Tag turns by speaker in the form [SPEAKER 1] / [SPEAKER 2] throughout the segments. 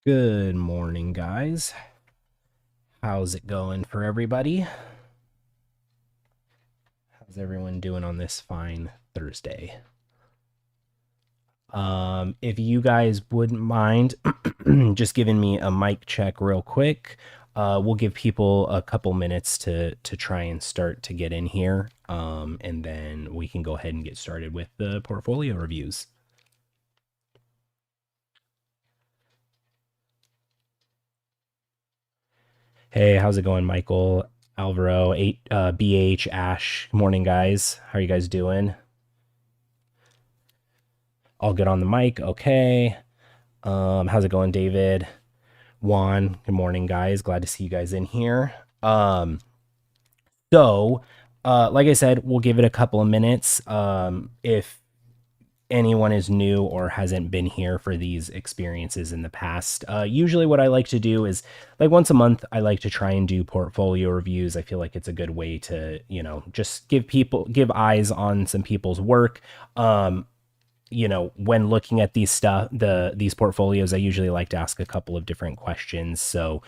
[SPEAKER 1] Good morning, guys. How's it going for everybody? How's everyone doing on this fine Thursday? If you guys wouldn't mind just giving me a mic check real quick, we'll give people a couple minutes to try and start to get in here, and then we can go ahead and get started with the portfolio reviews. Hey, how's it going, Michael, Alvaro, BH, Ash? Good morning, guys. How are you guys doing? All good on the mic. Okay. How's it going, David? Juan, good morning, guys. Glad to see you guys in here. So, like I said, we'll give it a couple of minutes. If anyone is new or hasn't been here for these experiences in the past, usually what I like to do is like once a month, I like to try and do portfolio reviews. I feel like it's a good way to, just give eyes on some people's work. When looking at these portfolios, I usually like to ask a couple of different questions. So,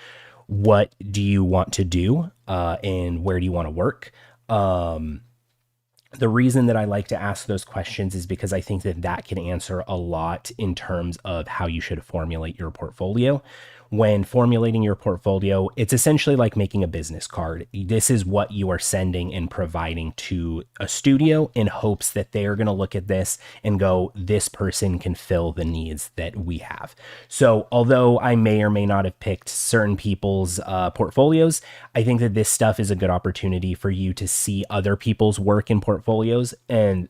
[SPEAKER 1] what do you want to do, and where do you want to work? The reason that I like to ask those questions is because I think that that can answer a lot in terms of how you should formulate your portfolio. When formulating your portfolio, it's essentially like making a business card. This is what you are sending and providing to a studio in hopes that they are going to look at this and go, this person can fill the needs that we have. So, although I may or may not have picked certain people's portfolios, I think that this stuff is a good opportunity for you to see other people's work in portfolios and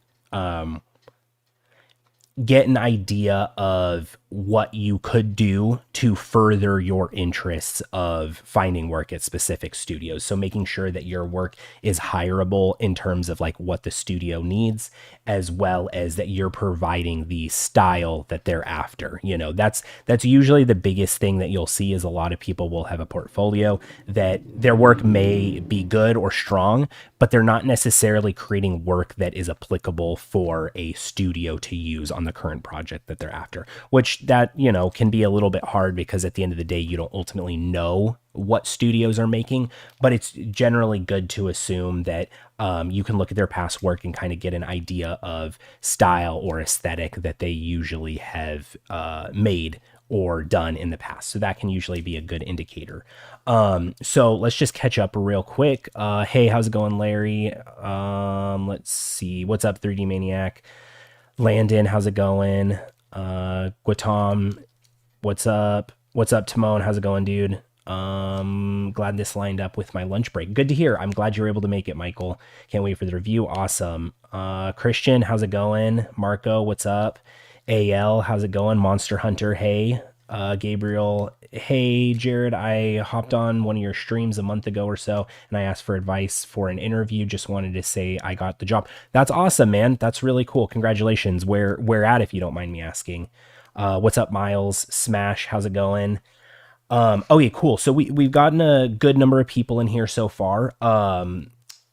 [SPEAKER 1] get an idea of what you could do to further your interests of finding work at specific studios. So making sure that your work is hireable in terms of like what the studio needs, as well as that you're providing the style that they're after. That's usually the biggest thing that you'll see is a lot of people will have a portfolio that their work may be good or strong, but they're not necessarily creating work that is applicable for a studio to use on the current project that they're after, which that, can be a little bit hard because at the end of the day, you don't ultimately know what studios are making, but it's generally good to assume that you can look at their past work and kind of get an idea of style or aesthetic that they usually have made or done in the past. So that can usually be a good indicator. So let's just catch up real quick. Hey, how's it going, Larry? Let's see. What's up, 3D Maniac? Landon, how's it going? Guatom, what's up? What's up, Timon? How's it going, dude? Glad this lined up with my lunch break. Good to hear. I'm glad you're able to make it, Michael. Can't wait for the review. Awesome. Christian, how's it going? Marco, what's up? AL, how's it going? Monster Hunter, hey. Gabriel, hey, Jared, I hopped on one of your streams a month ago or so and I asked for advice for an interview. Just wanted to say I got the job. That's awesome, man. That's really cool. Congratulations. Where at, if you don't mind me asking? What's up, Miles? Smash, how's it going? Okay, cool. So we've gotten a good number of people in here so far.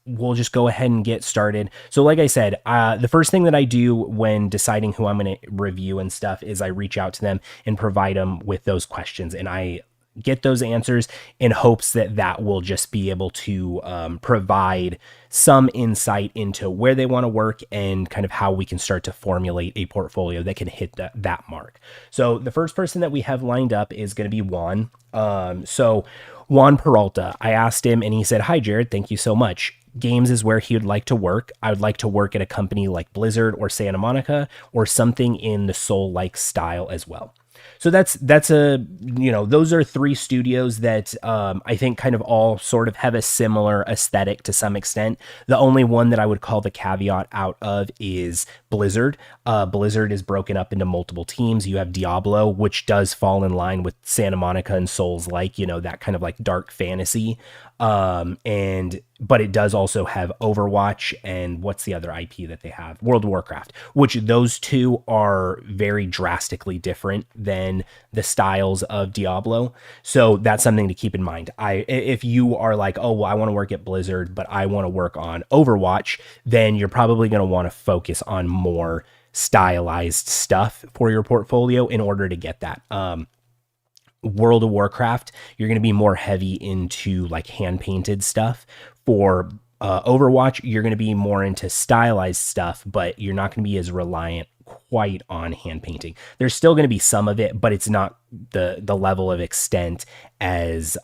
[SPEAKER 1] We'll just go ahead and get started. So like I said, the first thing that I do when deciding who I'm going to review and stuff is I reach out to them and provide them with those questions. And I get those answers in hopes that that will just be able to provide some insight into where they want to work and kind of how we can start to formulate a portfolio that can hit that mark. So the first person that we have lined up is going to be Juan. So Juan Peralta, I asked him and he said, "Hi, Jared. Thank you so much. Games is where he would like to work. I would like to work at a company like Blizzard or Santa Monica or something in the Soul-like style as well." So that's those are three studios that I think kind of all sort of have a similar aesthetic to some extent. The only one that I would call the caveat out of is Blizzard. Blizzard is broken up into multiple teams. You have Diablo, which does fall in line with Santa Monica and Souls, like, that kind of like dark fantasy. But it does also have Overwatch and what's the other IP that they have? World of Warcraft, which those two are very drastically different than the styles of Diablo. So that's something to keep in mind. If you are like, oh, well, I want to work at Blizzard, but I want to work on Overwatch, then you're probably going to want to focus on more stylized stuff for your portfolio in order to get that. World of Warcraft, you're going to be more heavy into like hand painted stuff. For Overwatch, you're going to be more into stylized stuff, but you're not going to be as reliant quite on hand painting. There's still going to be some of it, but it's not the level of extent as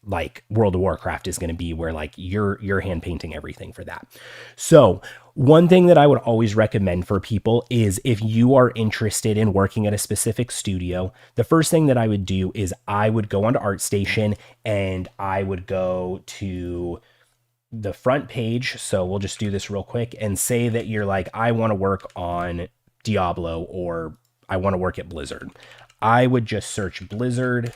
[SPEAKER 1] like World of Warcraft is going to be, where like you're hand painting everything for that. So one thing that I would always recommend for people is, if you are interested in working at a specific studio, the first thing that I would do is I would go onto ArtStation and I would go to the front page. So we'll just do this real quick and say that you're like, I want to work on Diablo, or I want to work at Blizzard. I would just search Blizzard.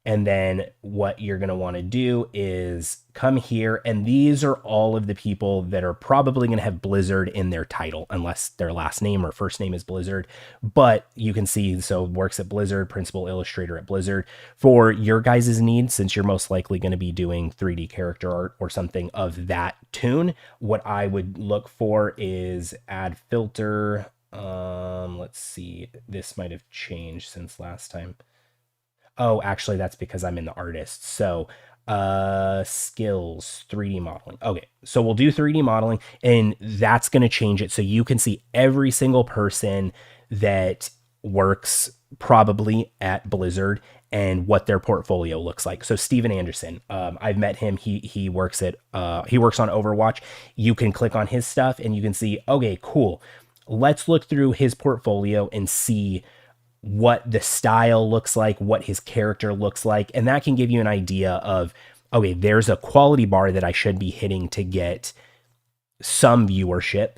[SPEAKER 1] And then what you're going to want to do is come here, and these are all of the people that are probably going to have Blizzard in their title, unless their last name or first name is Blizzard. But you can see, so works at Blizzard, principal illustrator at Blizzard. For your guys' needs, since you're most likely going to be doing 3D character art or something of that tune, what I would look for is add filter. Let's see, this might have changed since last time. Oh, actually, that's because I'm in the artist. So skills, 3D modeling. Okay, so we'll do 3D modeling, and that's going to change it. So you can see every single person that works probably at Blizzard and what their portfolio looks like. So Steven Anderson, I've met him. He works at he works on Overwatch. You can click on his stuff and you can see, okay, cool. Let's look through his portfolio and see what the style looks like, what his character looks like. And that can give you an idea of, okay, there's a quality bar that I should be hitting to get some viewership.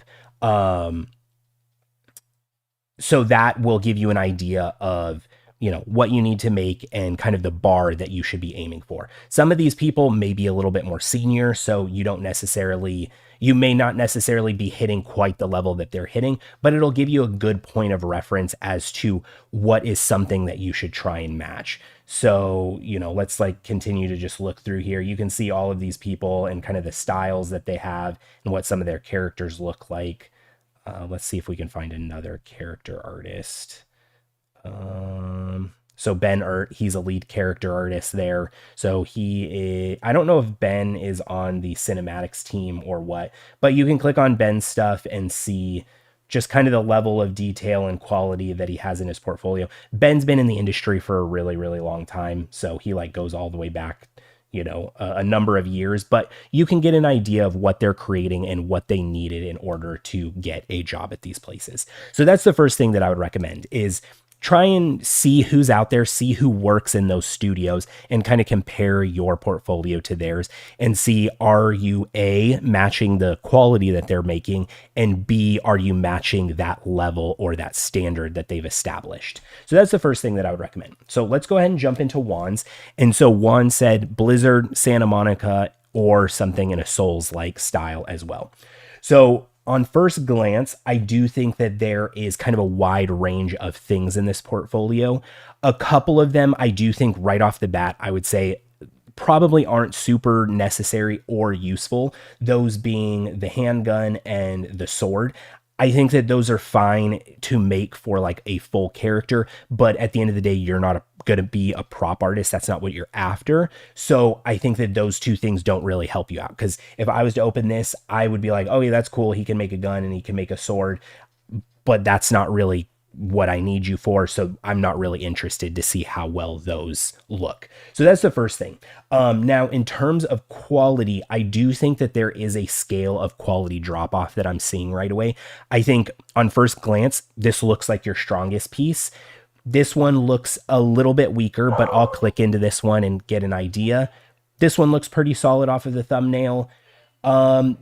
[SPEAKER 1] So that will give you an idea of, you know, what you need to make and kind of the bar that you should be aiming for. Some of these people may be a little bit more senior, so you may not necessarily be hitting quite the level that they're hitting, but it'll give you a good point of reference as to what is something that you should try and match. So, you know, let's like continue to just look through here. You can see all of these people and kind of the styles that they have and what some of their characters look like. Let's see if we can find another character artist. So Ben Ert, he's a lead character artist there. So I don't know if Ben is on the cinematics team or what, but you can click on Ben's stuff and see just kind of the level of detail and quality that he has in his portfolio. Ben's been in the industry for a really, really long time. So he like goes all the way back, you know, a number of years, but you can get an idea of what they're creating and what they needed in order to get a job at these places. So that's the first thing that I would recommend, is try and see who's out there, see who works in those studios, and kind of compare your portfolio to theirs and see, are you A, matching the quality that they're making, and B, are you matching that level or that standard that they've established? So that's the first thing that I would recommend. So let's go ahead and jump into Juan's. And so Juan said Blizzard, Santa Monica, or something in a Souls-like style as well. So on first glance, I do think that there is kind of a wide range of things in this portfolio. A couple of them, I do think right off the bat, I would say probably aren't super necessary or useful. Those being the handgun and the sword. I think that those are fine to make for like a full character, but at the end of the day, you're not going to be a prop artist. That's not what you're after. So I think that those two things don't really help you out, because if I was to open this, I would be like, oh yeah, that's cool. He can make a gun and he can make a sword, but that's not really what I need you for. So I'm not really interested to see how well those look. So that's the first thing. Now, in terms of quality, I do think that there is a scale of quality drop off that I'm seeing right away. I think on first glance, this looks like your strongest piece. This one looks a little bit weaker, but I'll click into this one and get an idea. This one looks pretty solid off of the thumbnail.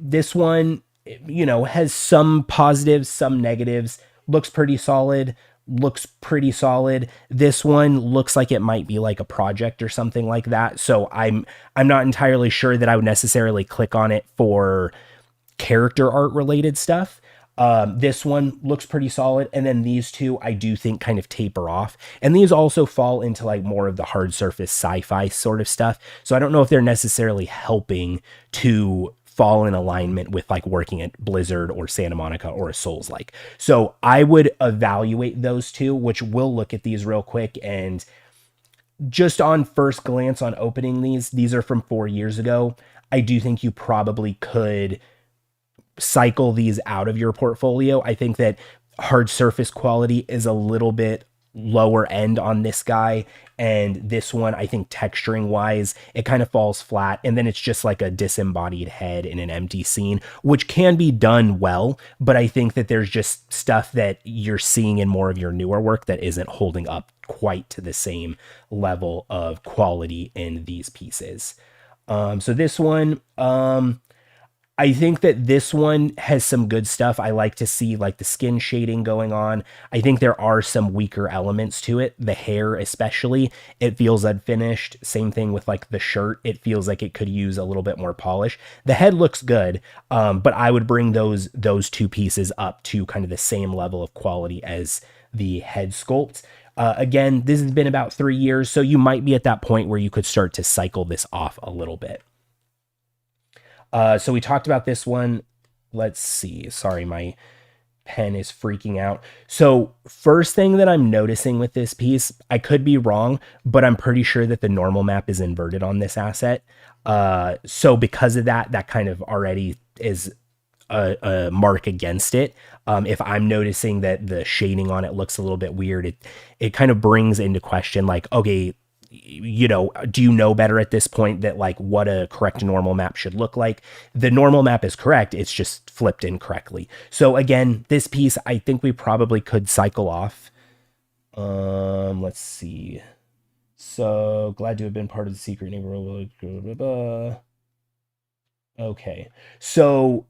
[SPEAKER 1] This one, you know, has some positives, some negatives. Looks pretty solid. This one looks like it might be like a project or something like that. So I'm not entirely sure that I would necessarily click on it for character art related stuff. This one looks pretty solid. And then these two, I do think kind of taper off. And these also fall into like more of the hard surface sci-fi sort of stuff. So I don't know if they're necessarily helping to fall in alignment with like working at Blizzard or Santa Monica or a Souls-like. So I would evaluate those two, which we'll look at these real quick and just on first glance on opening these are from 4 years ago. I do think you probably could cycle these out of your portfolio. I think that hard surface quality is a little bit lower end on this guy, and this one, I think texturing wise, it kind of falls flat, and then it's just like a disembodied head in an empty scene, which can be done well, but I think that there's just stuff that you're seeing in more of your newer work that isn't holding up quite to the same level of quality in these pieces. So this one, I think that this one has some good stuff. I like to see like the skin shading going on. I think there are some weaker elements to it. The hair, especially, it feels unfinished. Same thing with like the shirt. It feels like it could use a little bit more polish. The head looks good, but I would bring those two pieces up to kind of the same level of quality as the head sculpt. Again, this has been about 3 years, so you might be at that point where you could start to cycle this off a little bit. So we talked about this one. Let's see. Sorry, my pen is freaking out. So first thing that I'm noticing with this piece, I could be wrong, but I'm pretty sure that the normal map is inverted on this asset. So because of that, that kind of already is a mark against it. If I'm noticing that the shading on it looks a little bit weird, it kind of brings into question like, okay, you know, do you know better at this point that like what a correct normal map should look like? The normal map is correct. It's just flipped incorrectly. So again, this piece, I think we probably could cycle off. Let's see. So glad to have been part of the secret neighborhood. Okay. So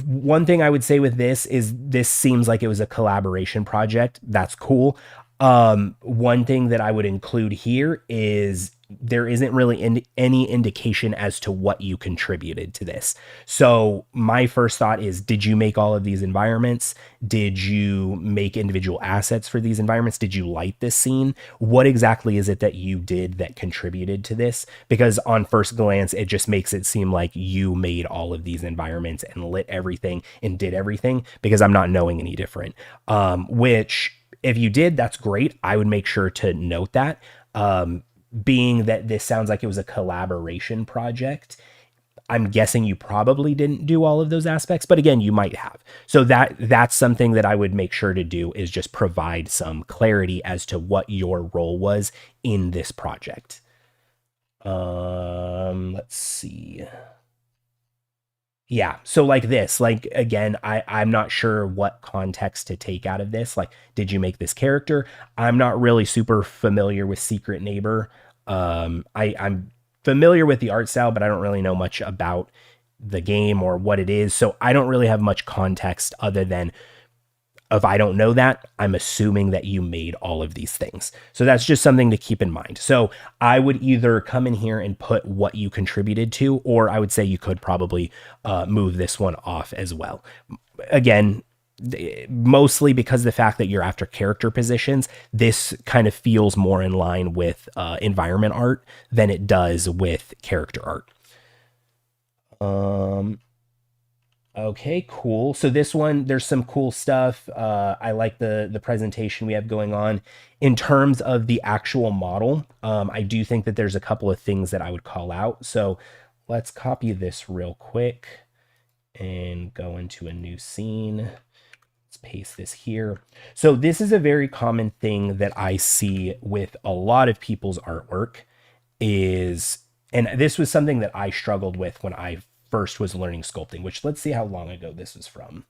[SPEAKER 1] one thing I would say with this is this seems like it was a collaboration project. That's cool. One thing that I would include here is there isn't really any indication as to what you contributed to this. So my first thought is, did you make all of these environments? Did you make individual assets for these environments? Did you light this scene? What exactly is it that you did that contributed to this? Because on first glance, it just makes it seem like you made all of these environments and lit everything and did everything, because I'm not knowing any different. Which if you did, that's great. I would make sure to note that. Being that this sounds like it was a collaboration project, I'm guessing you probably didn't do all of those aspects, but again, you might have. So that's something that I would make sure to do, is just provide some clarity as to what your role was in this project. Let's see. Yeah, so like this, like again, I'm not sure what context to take out of this. Like, did you make this character? I'm not really super familiar with Secret Neighbor. I'm familiar with the art style, but I don't really know much about the game or what it is. So I don't really have much context other than, if I don't know that, I'm assuming that you made all of these things. So that's just something to keep in mind. So I would either come in here and put what you contributed to, or I would say you could probably move this one off as well. Again, mostly because of the fact that you're after character positions, this kind of feels more in line with environment art than it does with character art. Okay, cool. So this one, there's some cool stuff. I like the presentation we have going on. In terms of the actual model, I do think that there's a couple of things that I would call out. So let's copy this real quick and go into a new scene. Let's paste this here. So this is a very common thing that I see with a lot of people's artwork is, and this was something that I struggled with when I first was learning sculpting, which let's see how long ago this is from.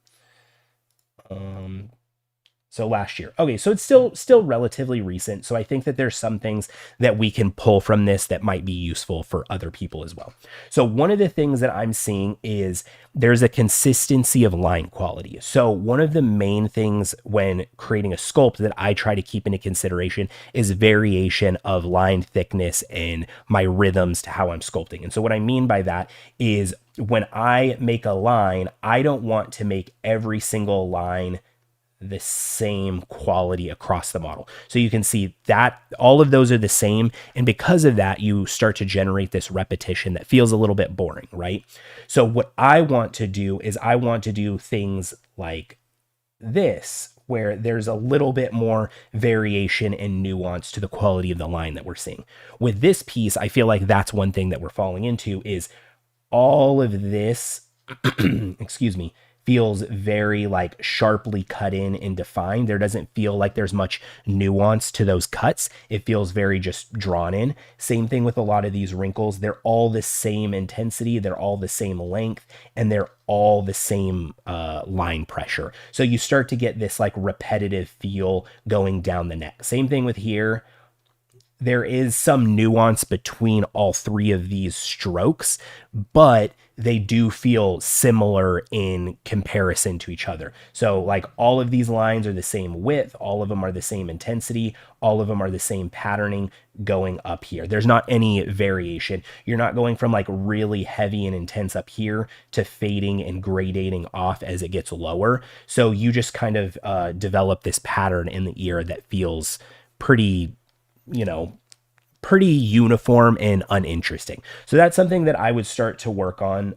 [SPEAKER 1] So last year. Okay, so it's still relatively recent. So I think that there's some things that we can pull from this that might be useful for other people as well. So one of the things that I'm seeing is there's a consistency of line quality. So one of the main things when creating a sculpt that I try to keep into consideration is variation of line thickness and my rhythms to how I'm sculpting. And so what I mean by that is when I make a line, I don't want to make every single line the same quality across the model. So you can see that all of those are the same. And because of that, you start to generate this repetition that feels a little bit boring, right? So what I want to do is I want to do things like this, where there's a little bit more variation and nuance to the quality of the line that we're seeing. With this piece, I feel like that's one thing that we're falling into is all of this, excuse me, feels very like sharply cut in and defined. There doesn't feel like there's much nuance to those cuts. It feels very just drawn in. Same thing with a lot of these wrinkles. They're all the same intensity, they're all the same length, and they're all the same line pressure. So you start to get this like repetitive feel going down the neck. Same thing with here. There is some nuance between all three of these strokes, but they do feel similar in comparison to each other. So like all of these lines are the same width, all of them are the same intensity, all of them are the same patterning going up here. There's not any variation. You're not going from like really heavy and intense up here to fading and gradating off as it gets lower. So you just kind of develop this pattern in the ear that feels pretty, you know, pretty uniform and uninteresting. So that's something that I would start to work on,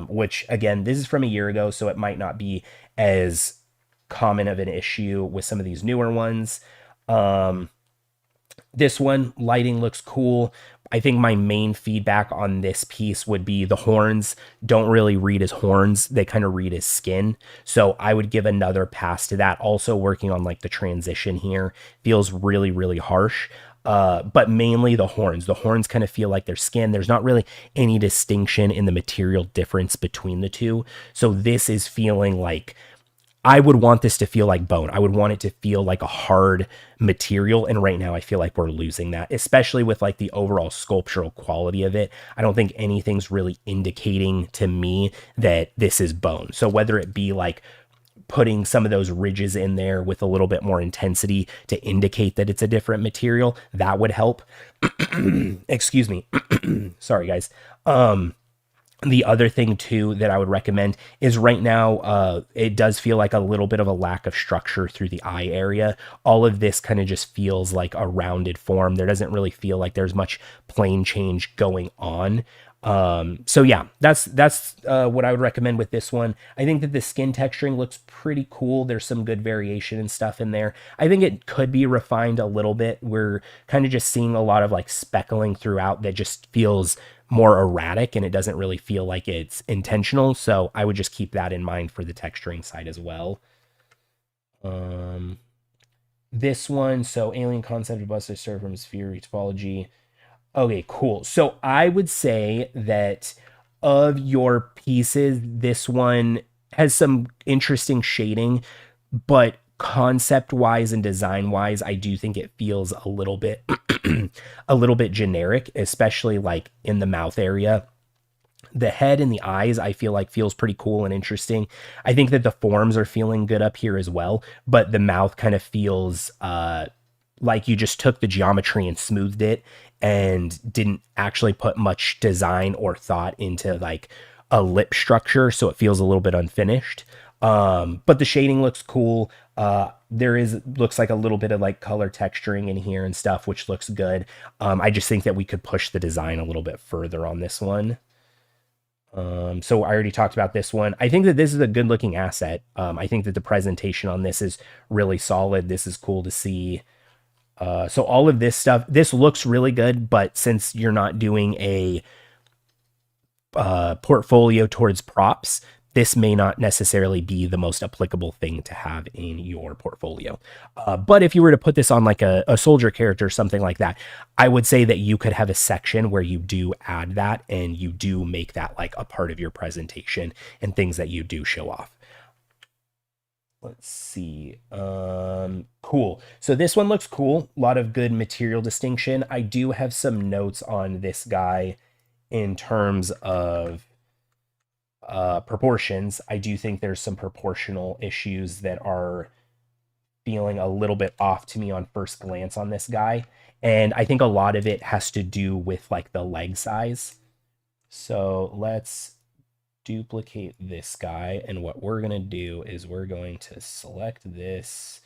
[SPEAKER 1] which again, this is from a year ago, so it might not be as common of an issue with some of these newer ones. This one, lighting looks cool. I think my main feedback on this piece would be the horns don't really read as horns. They kind of read as skin. So I would give another pass to that. Also working on like the transition here feels really, really harsh. But mainly the horns. The horns kind of feel like they're skin. There's not really any distinction in the material difference between the two. So this is feeling like, I would want this to feel like bone. I would want it to feel like a hard material. And right now I feel like we're losing that, especially with like the overall sculptural quality of it. I don't think anything's really indicating to me that this is bone. So whether it be like putting some of those ridges in there with a little bit more intensity to indicate that it's a different material, that would help. Excuse me. Sorry, guys. The other thing too that I would recommend is right now, it does feel like a little bit of a lack of structure through the eye area. All of this kind of just feels like a rounded form. There doesn't really feel like there's much plane change going on. So yeah, that's what I would recommend with this one. I think that the skin texturing looks pretty cool. There's some good variation and stuff in there. I think it could be refined a little bit. We're kind of just seeing a lot of like speckling throughout that just feels more erratic and it doesn't really feel like it's intentional. So I would just keep that in mind for the texturing side as well. This one, so alien concept of bus serve from sphere topology. Okay, cool. So I would say that of your pieces, this one has some interesting shading, but concept wise and design wise, I do think it feels a little bit a little bit generic, especially like in the mouth area. The head and the eyes, I feel like feels pretty cool and interesting. I think that the forms are feeling good up here as well, but the mouth kind of feels like you just took the geometry and smoothed it and didn't actually put much design or thought into like a lip structure. So it feels a little bit unfinished. But the shading looks cool. Looks like a little bit of like color texturing in here and stuff, which looks good. I just think that we could push the design a little bit further on this one. So I already talked about this one. I think that this is a good looking asset. I think that the presentation on this is really solid. This is cool to see. So all of this stuff, this looks really good, but since you're not doing a portfolio towards props, this may not necessarily be the most applicable thing to have in your portfolio. But if you were to put this on like a soldier character or something like that, I would say that you could have a section where you do add that and you do make that like a part of your presentation and things that you do show off. Let's see. Cool. So this one looks cool. A lot of good material distinction. I do have some notes on this guy in terms of proportions. I do think there's some proportional issues that are feeling a little bit off to me on first glance on this guy. And I think a lot of it has to do with like the leg size. So let's duplicate this guy. And what we're going to do is we're going to select this.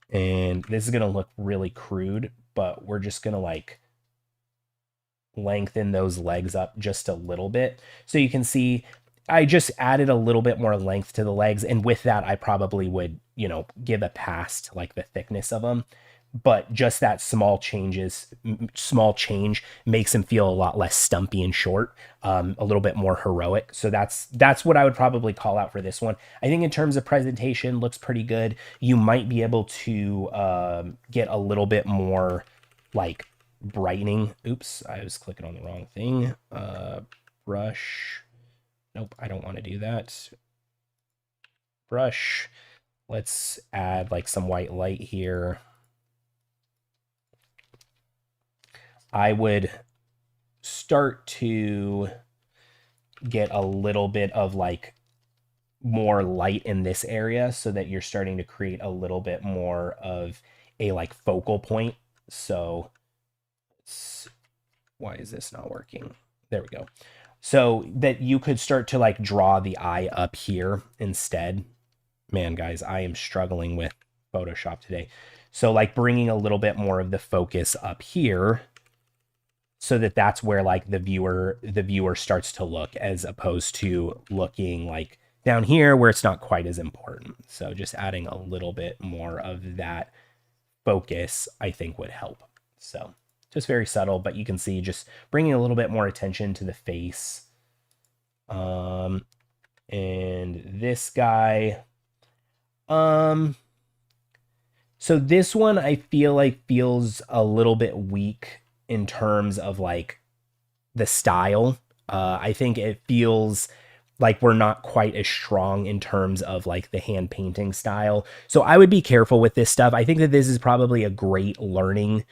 [SPEAKER 1] And this is going to look really crude, but we're just going to like lengthen those legs up just a little bit. So you can see I just added a little bit more length to the legs, and with that, I probably would, give a pass to like the thickness of them. But just that small change makes him feel a lot less stumpy and short, a little bit more heroic. So that's what I would probably call out for this one. I think in terms of presentation, looks pretty good. You might be able to get a little bit more like brightening. Oops, I was clicking on the wrong thing. Brush. Nope, I don't want to do that. Brush. Let's add like some white light here. I would start to get a little bit of like more light in this area so that you're starting to create a little bit more of a like focal point. So why is this not working? There we go. So that you could start to like draw the eye up here instead. Man, guys, I am struggling with Photoshop today. So like bringing a little bit more of the focus up here so that that's where like the viewer starts to look, as opposed to looking like down here where it's not quite as important. So just adding a little bit more of that focus, I think, would help. So just very subtle, but you can see just bringing a little bit more attention to the face. And this guy, so this one I feel like feels a little bit weak in terms of like the style. I think it feels like we're not quite as strong in terms of like the hand painting style. So I would be careful with this stuff. I think that this is probably a great learning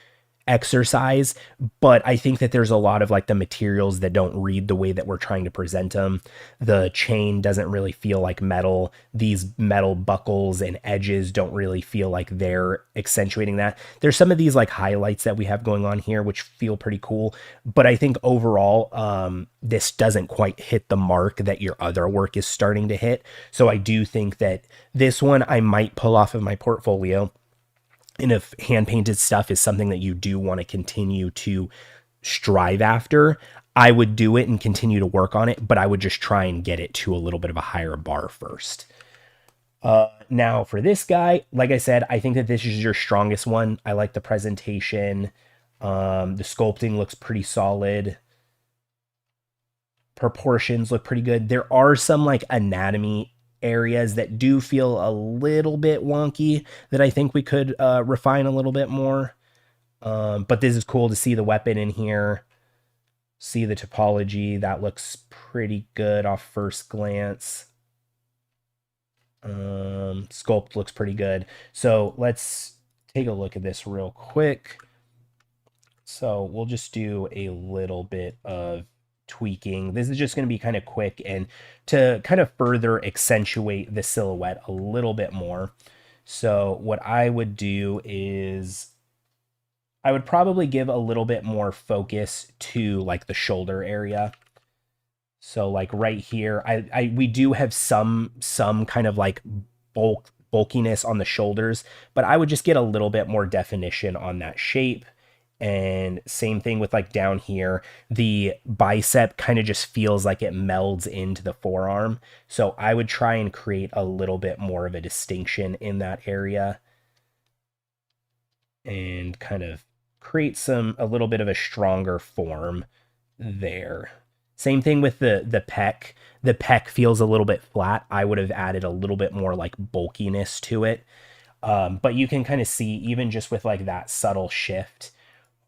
[SPEAKER 1] exercise, but I think that there's a lot of like the materials that don't read the way that we're trying to present them. The chain doesn't really feel like metal. These metal buckles and edges don't really feel like they're accentuating that. There's some of these like highlights that we have going on here which feel pretty cool, but I think overall this doesn't quite hit the mark that your other work is starting to hit. So I do think that this one I might pull off of my portfolio. And if hand painted stuff is something that you do want to continue to strive after, I would do it and continue to work on it, but I would just try and get it to a little bit of a higher bar first. Now for this guy, like I said, I think that this is your strongest one. I like the presentation. The sculpting looks pretty solid. Proportions look pretty good. There are some like anatomy areas that do feel a little bit wonky that I think we could refine a little bit more. But this is cool to see the weapon in here. See the topology. That looks pretty good off first glance. Sculpt looks pretty good. So let's take a look at this real quick. So we'll just do a little bit of tweaking. This is just going to be kind of quick and to kind of further accentuate the silhouette a little bit more. So what I would do is I would probably give a little bit more focus to like the shoulder area. So like right here, we do have some kind of like bulkiness on the shoulders, but I would just get a little bit more definition on that shape. And same thing with like down here, the bicep kind of just feels like it melds into the forearm. So I would try and create a little bit more of a distinction in that area and kind of create a little bit of a stronger form there. Same thing with the pec. The pec feels a little bit flat. I would have added a little bit more like bulkiness to it. But you can kind of see even just with like that subtle shift,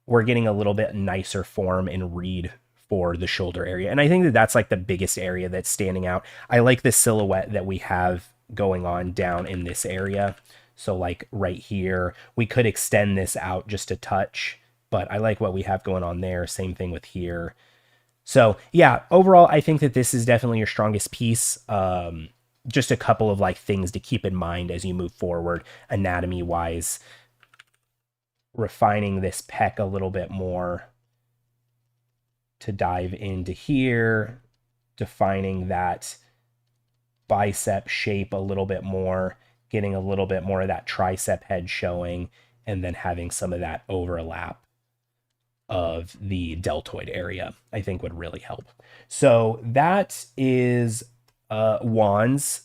[SPEAKER 1] we're getting a little bit nicer form and read for the shoulder area. And I think that that's like the biggest area that's standing out. I like the silhouette that we have going on down in this area. So like right here, we could extend this out just a touch, but I like what we have going on there. Same thing with here. So yeah, overall, I think that this is definitely your strongest piece. Just a couple of like things to keep in mind as you move forward anatomy wise. Refining this pec a little bit more to dive into here, defining that bicep shape a little bit more, getting a little bit more of that tricep head showing, and then having some of that overlap of the deltoid area, I think would really help. So that is Juan's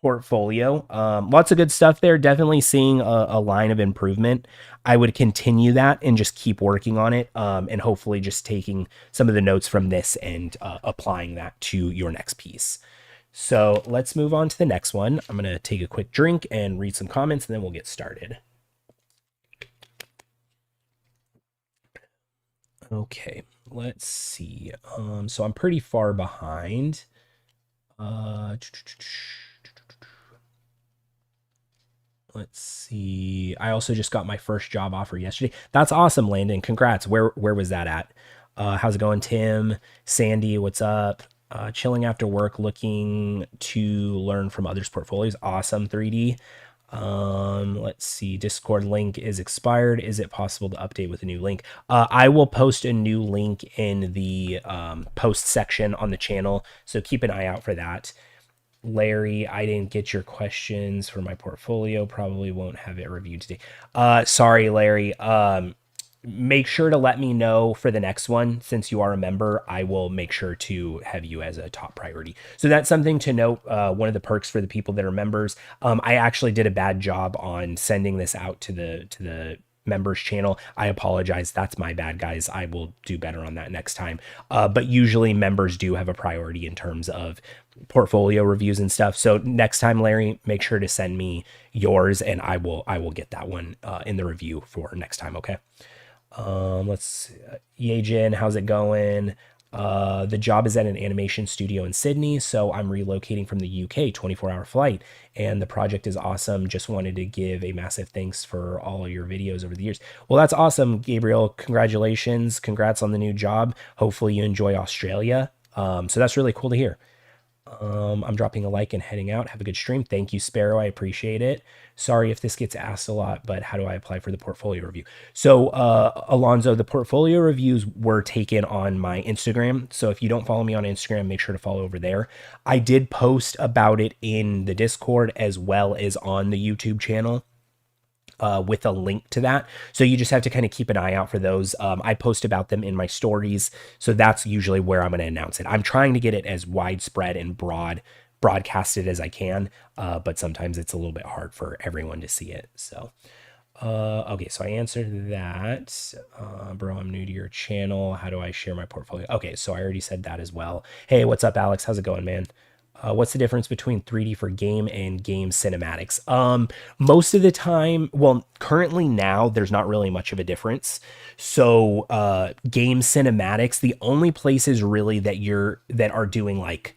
[SPEAKER 1] portfolio. Lots of good stuff there. Definitely seeing a line of improvement. I would continue that and just keep working on it, and hopefully just taking some of the notes from this and applying that to your next piece. So let's move on to the next one. I'm going to take a quick drink and read some comments, and then we'll get started. Okay, let's see. So I'm pretty far behind. Let's see. I also just got my first job offer yesterday. That's awesome, Landon. Congrats. Where was that at? How's it going, Tim? Sandy, what's up? Chilling after work, looking to learn from others' portfolios. Awesome, 3D. Let's see. Discord link is expired. Is it possible to update with a new link? I will post a new link in the post section on the channel, so keep an eye out for that. Larry, I didn't get your questions for my portfolio. Probably won't have it reviewed today. Sorry, Larry. Make sure to let me know for the next one. Since you are a member, I will make sure to have you as a top priority. So that's something to note. One of the perks for the people that are members. I actually did a bad job on sending this out to the members channel. I apologize. That's my bad, guys. I will do better on that next time. But usually members do have a priority in terms of portfolio reviews and stuff. So next time, Larry, make sure to send me yours and I will get that one in the review for next time. Okay. Let's see. Yejin, how's it going? The job is at an animation studio in Sydney, so I'm relocating from the UK, 24-hour flight, and the project is awesome. Just wanted to give a massive thanks for all of your videos over the years. Well, that's awesome, Gabriel. Congratulations. Congrats on the new job. Hopefully you enjoy Australia. So that's really cool to hear. I'm dropping a like and heading out. Have a good stream. Thank you, Sparrow. I appreciate it. Sorry if this gets asked a lot, but how do I apply for the portfolio review? So, Alonzo, the portfolio reviews were taken on my Instagram. So if you don't follow me on Instagram, make sure to follow over there. I did post about it in the Discord as well as on the YouTube channel. With a link to that. So you just have to kind of keep an eye out for those. I post about them in my stories. So that's usually where I'm going to announce it. I'm trying to get it as widespread and broadcasted as I can. But sometimes it's a little bit hard for everyone to see it. So, okay. So I answered that. Bro, I'm new to your channel. How do I share my portfolio? Okay. So I already said that as well. Hey, what's up, Alex? How's it going, man? What's the difference between 3D for game and game cinematics? Most of the time, well, currently now there's not really much of a difference. So, game cinematics, the only places really that are doing like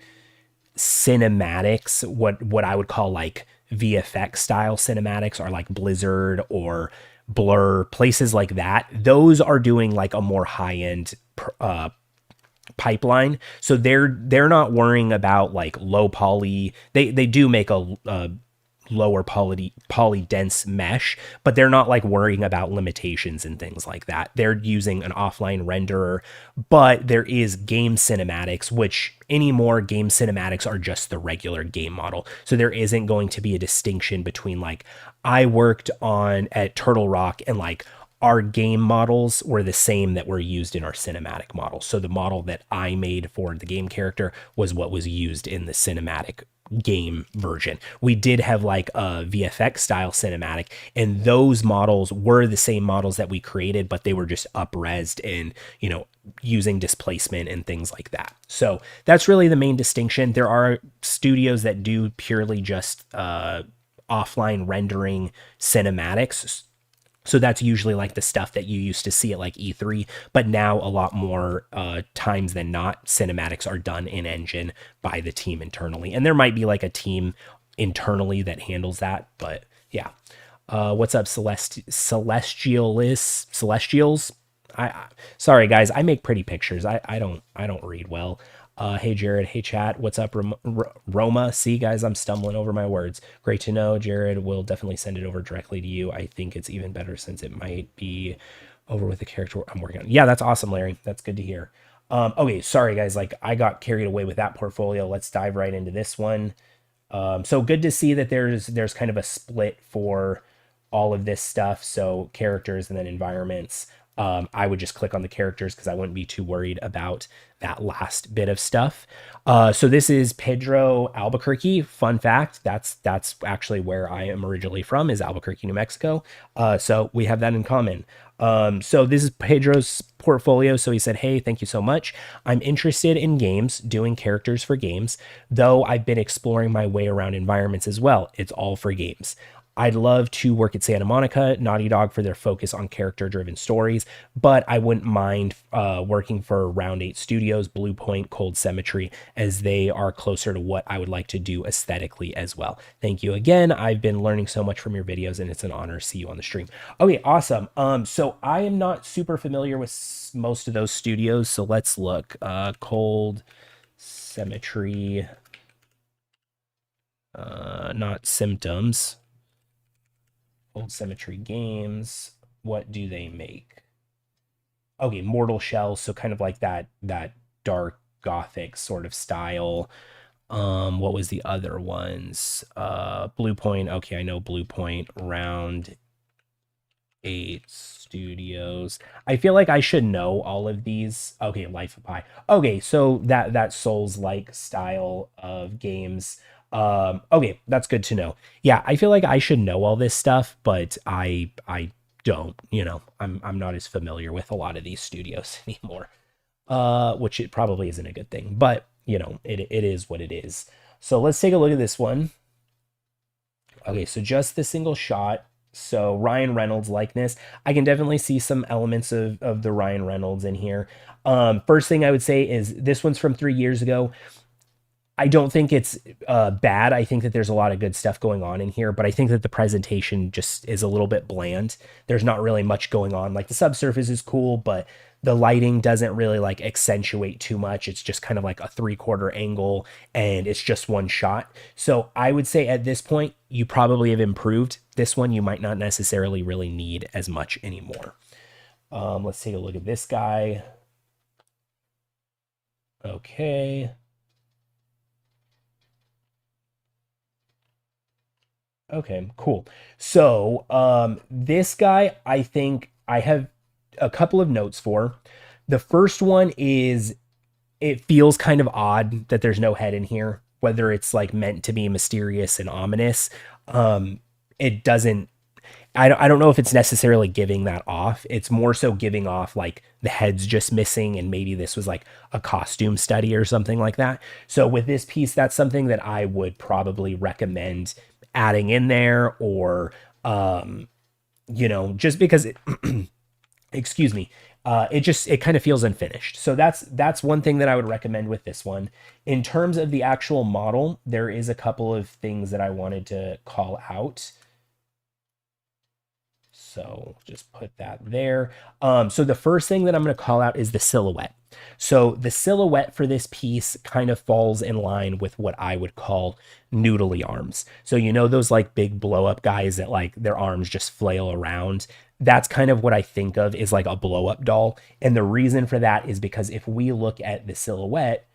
[SPEAKER 1] cinematics, what I would call like VFX style cinematics are like Blizzard or Blur, places like that. Those are doing like a more high end pipeline, so they're not worrying about like low poly. They do make a lower poly dense mesh, but they're not like worrying about limitations and things like that. They're using an offline renderer. But there is game cinematics, which anymore game cinematics are just the regular game model, so there isn't going to be a distinction between like I worked on at Turtle Rock and like our game models were the same that were used in our cinematic model. So the model that I made for the game character was what was used in the cinematic game version. We did have like a VFX style cinematic, and those models were the same models that we created, but they were just up-resed and, you know, using displacement and things like that. So that's really the main distinction. There are studios that do purely just offline rendering cinematics. So that's usually like the stuff that you used to see at like E3, but now a lot more times than not, cinematics are done in engine by the team internally. And there might be like a team internally that handles that, but yeah. What's up, Celestials? Sorry guys, I make pretty pictures. I don't read well. Hey Jared, hey chat, what's up, Roma? See guys, I'm stumbling over my words. Great to know. Jared will definitely send it over directly to you. I think it's even better since it might be over with the character I'm working on. Yeah, that's awesome, Larry. That's good to hear. Okay, sorry guys, like I got carried away with that portfolio. Let's dive right into this one. So good to see that there's kind of a split for all of this stuff. So characters and then environments. I would just click on the characters because I wouldn't be too worried about that last bit of stuff. So this is Pedro, Albuquerque. Fun fact, that's actually where I am originally from, is Albuquerque, New Mexico. So we have that in common. So this is Pedro's portfolio. So he said, "Hey, thank you so much. I'm interested in games, doing characters for games, though I've been exploring my way around environments as well. It's all for games. I'd love to work at Santa Monica, Naughty Dog for their focus on character driven stories, but I wouldn't mind working for Round 8 Studios, Blue Point, Cold Cemetery, as they are closer to what I would like to do aesthetically as well. Thank you again. I've been learning so much from your videos, and it's an honor to see you on the stream." Okay, awesome. So I am not super familiar with most of those studios, so let's look. Cold Cemetery, not Symptoms. Old Cemetery Games. What do they make? Okay, Mortal Shell, so kind of like that dark gothic sort of style. What was the other ones? Blue Point. Okay, I know Blue Point. Round 8 Studios. I feel like I should know all of these. Okay, Life of Pi. Okay, so that Souls-like style of games. Okay, that's good to know. Yeah, I feel like I should know all this stuff, but I don't, I'm not as familiar with a lot of these studios anymore. Which it probably isn't a good thing, but it is what it is. So let's take a look at this one. Okay, so just the single shot. So Ryan Reynolds likeness. I can definitely see some elements of the Ryan Reynolds in here. First thing I would say is this one's from 3 years ago. I don't think it's bad. I think that there's a lot of good stuff going on in here, but I think that the presentation just is a little bit bland. There's not really much going on. Like the subsurface is cool, but the lighting doesn't really like accentuate too much. It's just kind of like a 3/4 angle and it's just one shot. So I would say at this point, you probably have improved. This one you might not necessarily really need as much anymore. Let's take a look at this guy. Okay. Okay, cool. So, this guy, I think I have a couple of notes for. The first one is it feels kind of odd that there's no head in here, whether it's like meant to be mysterious and ominous. It doesn't, I don't know if it's necessarily giving that off. It's more so giving off like the head's just missing and maybe this was like a costume study or something like that. So with this piece, that's something that I would probably recommend adding in there or, just because it, excuse me, it kind of feels unfinished. So that's one thing that I would recommend with this one. In terms of the actual model, there is a couple of things that I wanted to call out. So just put that there. So the first thing that I'm going to call out is the silhouette. So the silhouette for this piece kind of falls in line with what I would call noodly arms. So those like big blow up guys that like their arms just flail around. That's kind of what I think of is like a blow up doll. And the reason for that is because if we look at the silhouette,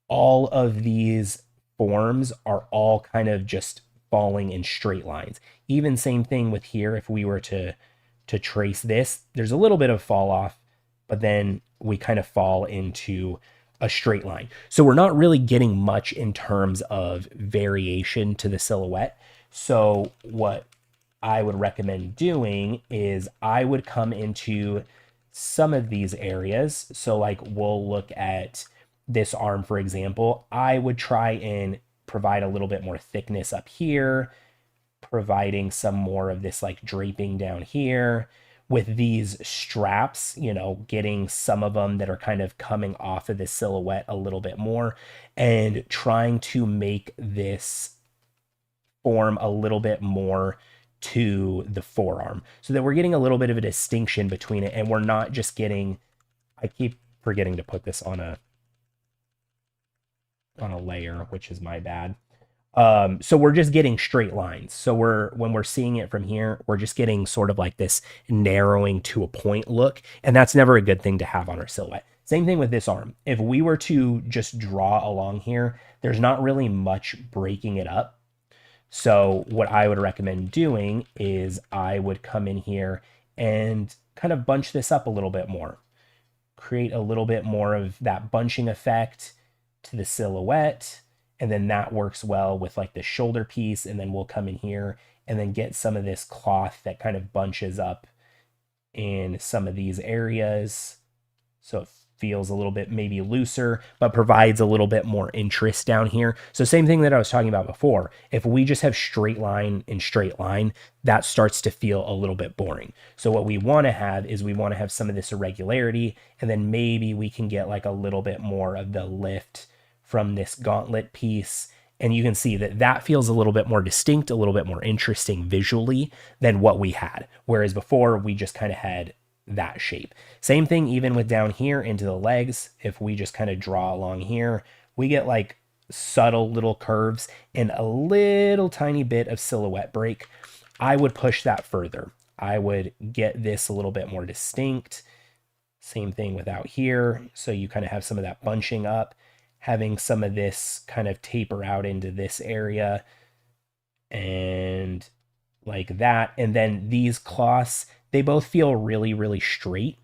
[SPEAKER 1] all of these forms are all kind of just falling in straight lines. Even same thing with here. If we were to trace this, there's a little bit of fall off, but then we kind of fall into a straight line. So we're not really getting much in terms of variation to the silhouette. So what I would recommend doing is I would come into some of these areas. So like we'll look at this arm, for example. I would try and provide a little bit more thickness up here, providing some more of this like draping down here with these straps, getting some of them that are kind of coming off of the silhouette a little bit more and trying to make this form a little bit more to the forearm so that we're getting a little bit of a distinction between it and we're not just getting, I keep forgetting to put this on a layer, which is my bad. So we're just getting straight lines. So when we're seeing it from here, we're just getting sort of like this narrowing to a point look. And that's never a good thing to have on our silhouette. Same thing with this arm. If we were to just draw along here, there's not really much breaking it up. So what I would recommend doing is I would come in here and kind of bunch this up a little bit more. Create a little bit more of that bunching effect to the silhouette. And then that works well with like the shoulder piece. And then we'll come in here and then get some of this cloth that kind of bunches up in some of these areas. So it feels a little bit maybe looser, but provides a little bit more interest down here. So same thing that I was talking about before. If we just have straight line and straight line, that starts to feel a little bit boring. So what we want to have is we want to have some of this irregularity, and then maybe we can get like a little bit more of the lift from this gauntlet piece. And you can see that that feels a little bit more distinct, a little bit more interesting visually than what we had. Whereas before we just kind of had that shape. Same thing even with down here into the legs. If we just kind of draw along here, we get like subtle little curves and a little tiny bit of silhouette break. I would push that further. I would get this a little bit more distinct. Same thing with out here. So you kind of have some of that bunching up, having some of this kind of taper out into this area and like that. And then these cloths, they both feel really, really straight.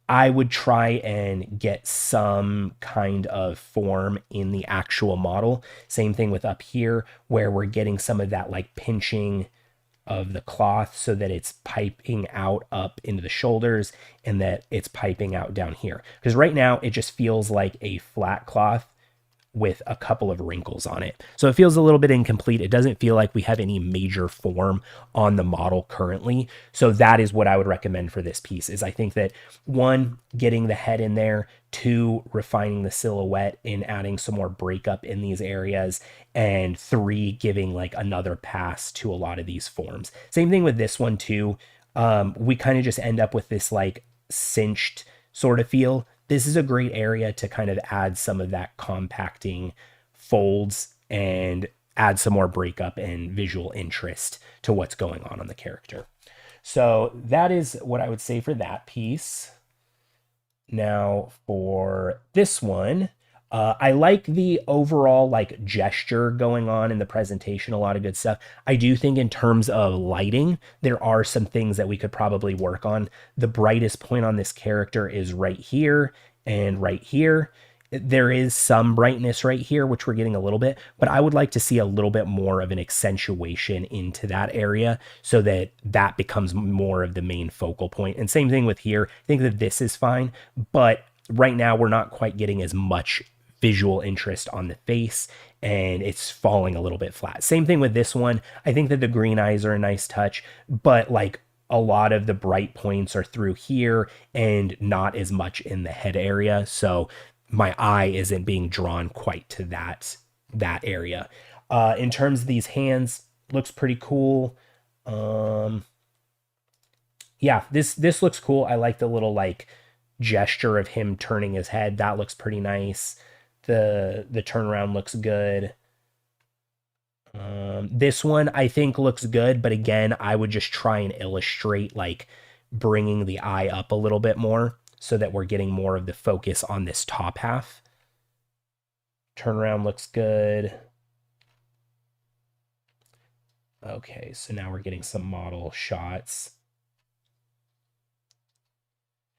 [SPEAKER 1] I would try and get some kind of form in the actual model. Same thing with up here where we're getting some of that like pinching of the cloth so that it's piping out up into the shoulders and that it's piping out down here. Because right now it just feels like a flat cloth with a couple of wrinkles on it. So it feels a little bit incomplete. It doesn't feel like we have any major form on the model currently. So that is what I would recommend for this piece is I think that one, getting the head in there, two, refining the silhouette and adding some more breakup in these areas, and three, giving like another pass to a lot of these forms. Same thing with this one too. We kind of just end up with this like cinched sort of feel. This is a great area to kind of add some of that compacting folds and add some more breakup and visual interest to what's going on the character. So that is what I would say for that piece. Now for this one, I like the overall like gesture going on in the presentation, a lot of good stuff. I do think in terms of lighting, there are some things that we could probably work on. The brightest point on this character is right here and right here. There is some brightness right here, which we're getting a little bit, but I would like to see a little bit more of an accentuation into that area so that that becomes more of the main focal point. And same thing with here. I think that this is fine, but right now we're not quite getting as much visual interest on the face and it's falling a little bit flat. Same thing with this one. I think that the green eyes are a nice touch, but like a lot of the bright points are through here and not as much in the head area. So my eye isn't being drawn quite to that area. In terms of these hands, looks pretty cool. Yeah, this looks cool. I like the little like gesture of him turning his head. That looks pretty nice. The turnaround looks good. This one I think looks good, but again, I would just try and illustrate like bringing the eye up a little bit more so that we're getting more of the focus on this top half. Turnaround looks good. Okay, so now we're getting some model shots.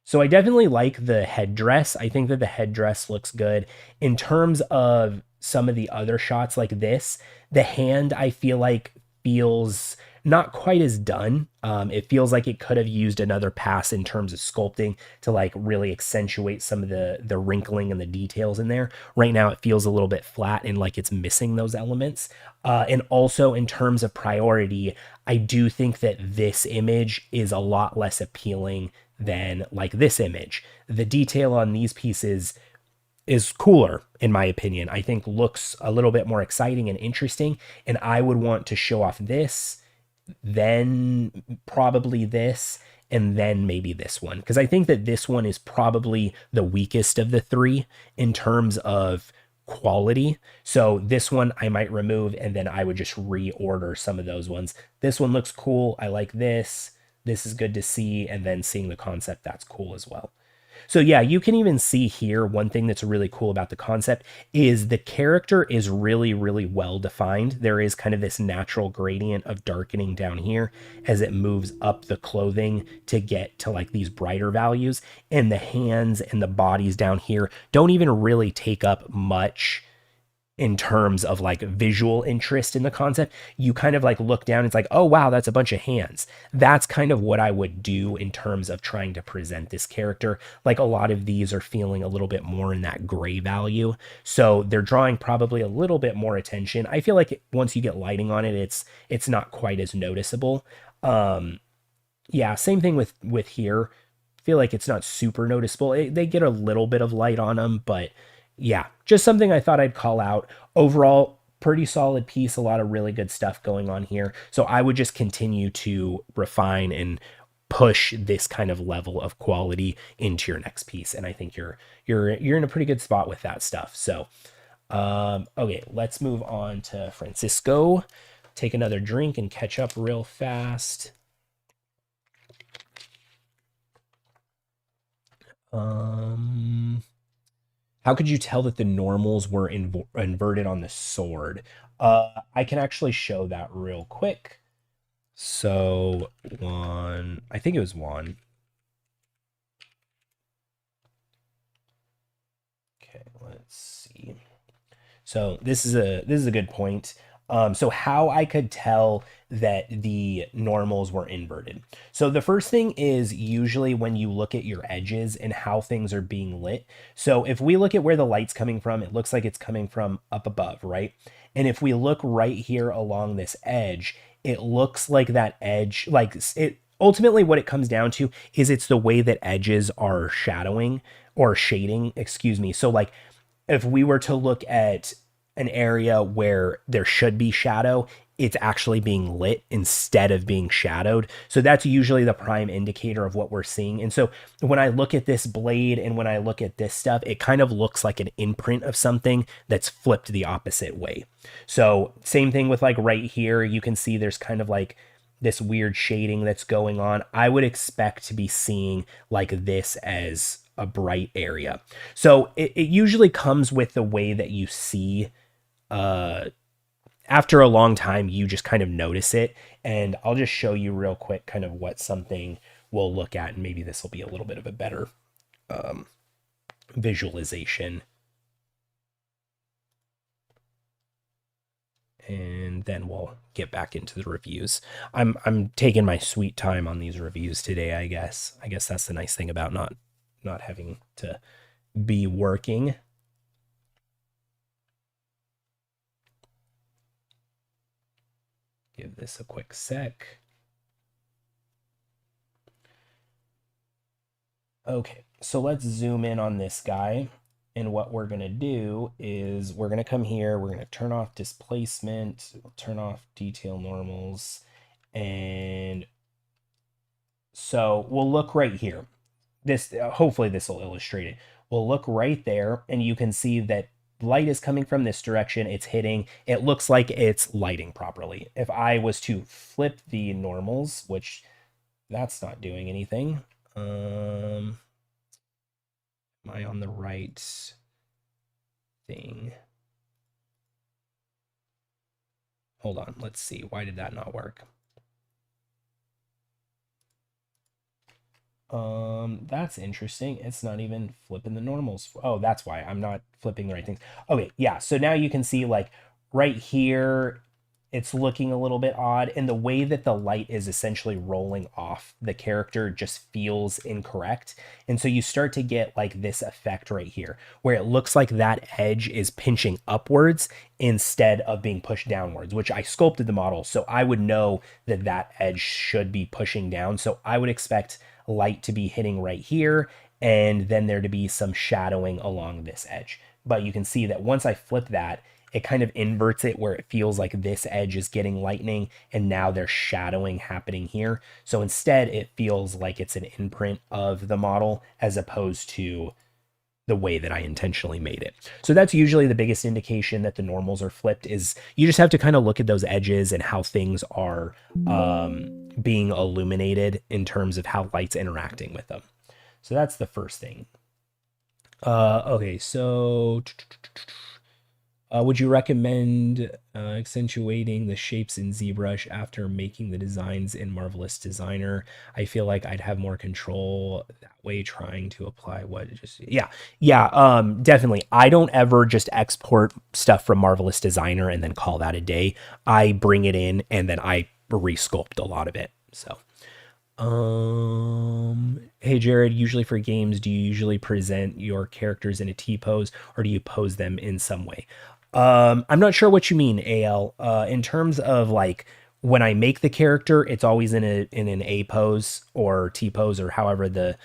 [SPEAKER 1] So I definitely like the headdress. I think that the headdress looks good. In terms of some of the other shots like this, the hand I feel like feels not quite as done. It feels like it could have used another pass in terms of sculpting to like really accentuate some of the wrinkling and the details in there. Right now it feels a little bit flat and like it's missing those elements. And also in terms of priority, I do think that this image is a lot less appealing than like this image. The detail on these pieces is cooler, in my opinion. I think looks a little bit more exciting and interesting. And I would want to show off this, then probably this, and then maybe this one. Because I think that this one is probably the weakest of the three in terms of quality. So this one I might remove and then I would just reorder some of those ones. This one looks cool. I like this. This is good to see. And then seeing the concept, that's cool as well. So yeah, you can even see here one thing that's really cool about the concept is the character is really, really well defined. There is kind of this natural gradient of darkening down here as it moves up the clothing to get to like these brighter values. And the hands and the bodies down here don't even really take up much in terms of like visual interest in the concept. You kind of like look down, it's like, oh wow, that's a bunch of hands. That's kind of what I would do in terms of trying to present this character. Like a lot of these are feeling a little bit more in that gray value, so they're drawing probably a little bit more attention. I feel like once you get lighting on it, it's not quite as noticeable. Yeah, same thing with here. Feel like it's not super noticeable. They get a little bit of light on them, but yeah, just something I thought I'd call out. Overall, pretty solid piece, a lot of really good stuff going on here. So I would just continue to refine and push this kind of level of quality into your next piece, and I think you're in a pretty good spot with that stuff. So okay, let's move on to Francisco. Take another drink and catch up real fast. How could you tell that the normals were inverted on the sword? I can actually show that real quick. So Juan, I think it was Juan. Okay, let's see. So this is a good point. So how I could tell that the normals were inverted. So the first thing is usually when you look at your edges and how things are being lit. So if we look at where the light's coming from, it looks like it's coming from up above, right? And if we look right here along this edge, it looks like that edge, like it ultimately what it comes down to is it's the way that edges are shadowing or shading, excuse me. So like if we were to look at an area where there should be shadow, it's actually being lit instead of being shadowed. So that's usually the prime indicator of what we're seeing. And so when I look at this blade and when I look at this stuff, it kind of looks like an imprint of something that's flipped the opposite way. So same thing with like right here, you can see there's kind of like this weird shading that's going on. I would expect to be seeing like this as a bright area. So it usually comes with the way that you see after a long time, you just kind of notice it. And I'll just show you real quick kind of what something we'll look at. And maybe this will be a little bit of a better visualization. And then we'll get back into the reviews. I'm taking my sweet time on these reviews today, I guess. I guess that's the nice thing about not having to be working. Give this a quick sec. Okay, so let's zoom in on this guy. And what we're going to do is we're going to come here, we're going to turn off displacement, turn off detail normals. And so we'll look right here. This hopefully this will illustrate it. We'll look right there and you can see that light is coming from this direction. It's hitting. It looks like it's lighting properly. If I was to flip the normals, which that's not doing anything. Am I on the right thing? Hold on. Let's see. Why did that not work? That's interesting. It's not even flipping the normals. Oh, that's why I'm not flipping the right things. Okay, yeah. So now you can see like right here, it's looking a little bit odd, and the way that the light is essentially rolling off the character just feels incorrect. And so you start to get like this effect right here, where it looks like that edge is pinching upwards instead of being pushed downwards, which I sculpted the model, so I would know that that edge should be pushing down. So I would expect light to be hitting right here, and then there to be some shadowing along this edge. But you can see that once I flip that, it kind of inverts it where it feels like this edge is getting lightning and now there's shadowing happening here. So instead it feels like it's an imprint of the model as opposed to the way that I intentionally made it. So that's usually the biggest indication that the normals are flipped, is you just have to kind of look at those edges and how things are being illuminated in terms of how light's interacting with them. So that's the first thing. Okay, so would you recommend accentuating the shapes in ZBrush after making the designs in Marvelous Designer? I feel like I'd have more control that way trying to apply what just yeah, definitely. I don't ever just export stuff from Marvelous Designer and then call that a day. I bring it in and then I resculpt a lot of it. So hey Jared, usually for games, do you usually present your characters in a T pose or do you pose them in some way? I'm not sure what you mean, AL. In terms of like when I make the character, it's always in an A pose or T pose or however the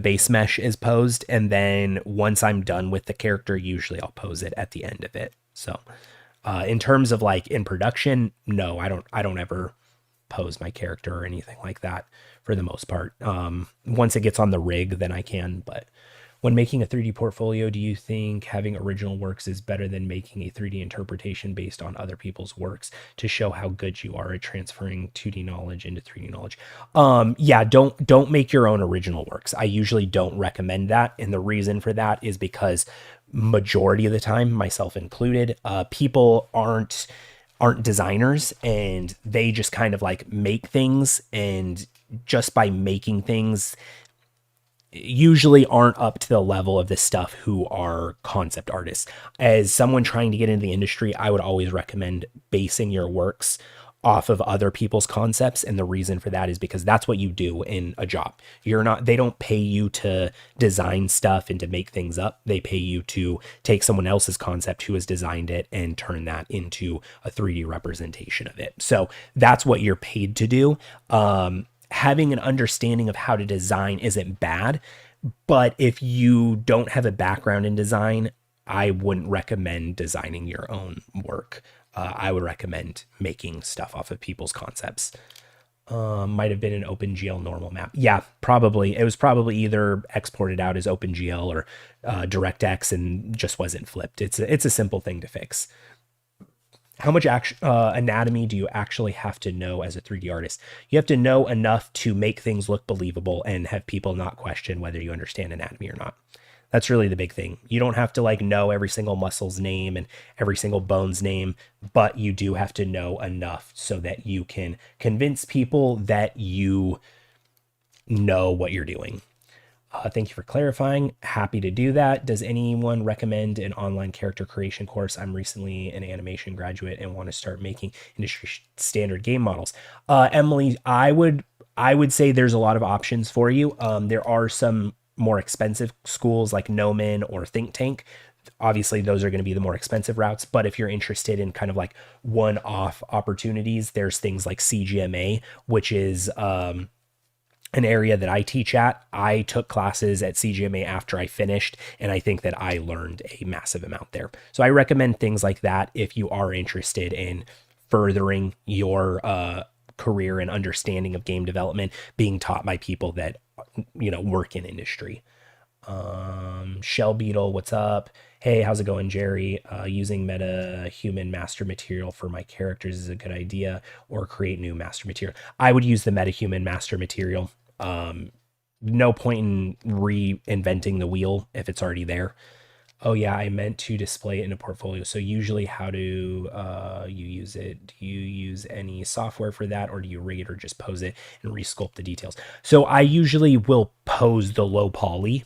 [SPEAKER 1] base mesh is posed, and then once I'm done with the character, usually I'll pose it at the end of it. So, in terms of like in production, no, I don't ever pose my character or anything like that for the most part. Once it gets on the rig, then I can. But when making a 3D portfolio, do you think having original works is better than making a 3D interpretation based on other people's works to show how good you are at transferring 2D knowledge into 3D knowledge? Yeah, don't make your own original works. I usually don't recommend that, and the reason for that is because majority of the time, myself included, people aren't designers and they just kind of like make things, and just by making things usually aren't up to the level of the stuff who are concept artists. As someone trying to get into the industry, I would always recommend basing your works off of other people's concepts. And the reason for that is because that's what you do in a job. They don't pay you to design stuff and to make things up. They pay you to take someone else's concept who has designed it and turn that into a 3D representation of it. So that's what you're paid to do. Having an understanding of how to design isn't bad, but if you don't have a background in design, I wouldn't recommend designing your own work. I would recommend making stuff off of people's concepts. Might have been an OpenGL normal map. Yeah, probably. It was probably either exported out as OpenGL or DirectX and just wasn't flipped. It's a simple thing to fix. How much anatomy do you actually have to know as a 3D artist? You have to know enough to make things look believable and have people not question whether you understand anatomy or not. That's really the big thing. You don't have to like know every single muscle's name and every single bone's name, but you do have to know enough so that you can convince people that you know what you're doing. Thank you for clarifying. Happy to do that. Does anyone recommend an online character creation course? I'm recently an animation graduate and want to start making industry standard game models. Emily, I would say there's a lot of options for you. There are some more expensive schools like Nomen or Think Tank. Obviously, those are going to be the more expensive routes. But if you're interested in kind of like one-off opportunities, there's things like CGMA, which is an area that I teach at. I took classes at CGMA after I finished, and I think that I learned a massive amount there. So I recommend things like that if you are interested in furthering your career and understanding of game development, being taught by people that work in industry. Shell Beetle, what's up? Hey, how's it going, Jerry? Using meta human master material for my characters is a good idea, or create new master material. I would use the meta human master material. No point in reinventing the wheel if it's already there. Oh yeah, I meant to display it in a portfolio. So usually how do you use it? Do you use any software for that, or do you rig it or just pose it and resculpt the details? So I usually will pose the low poly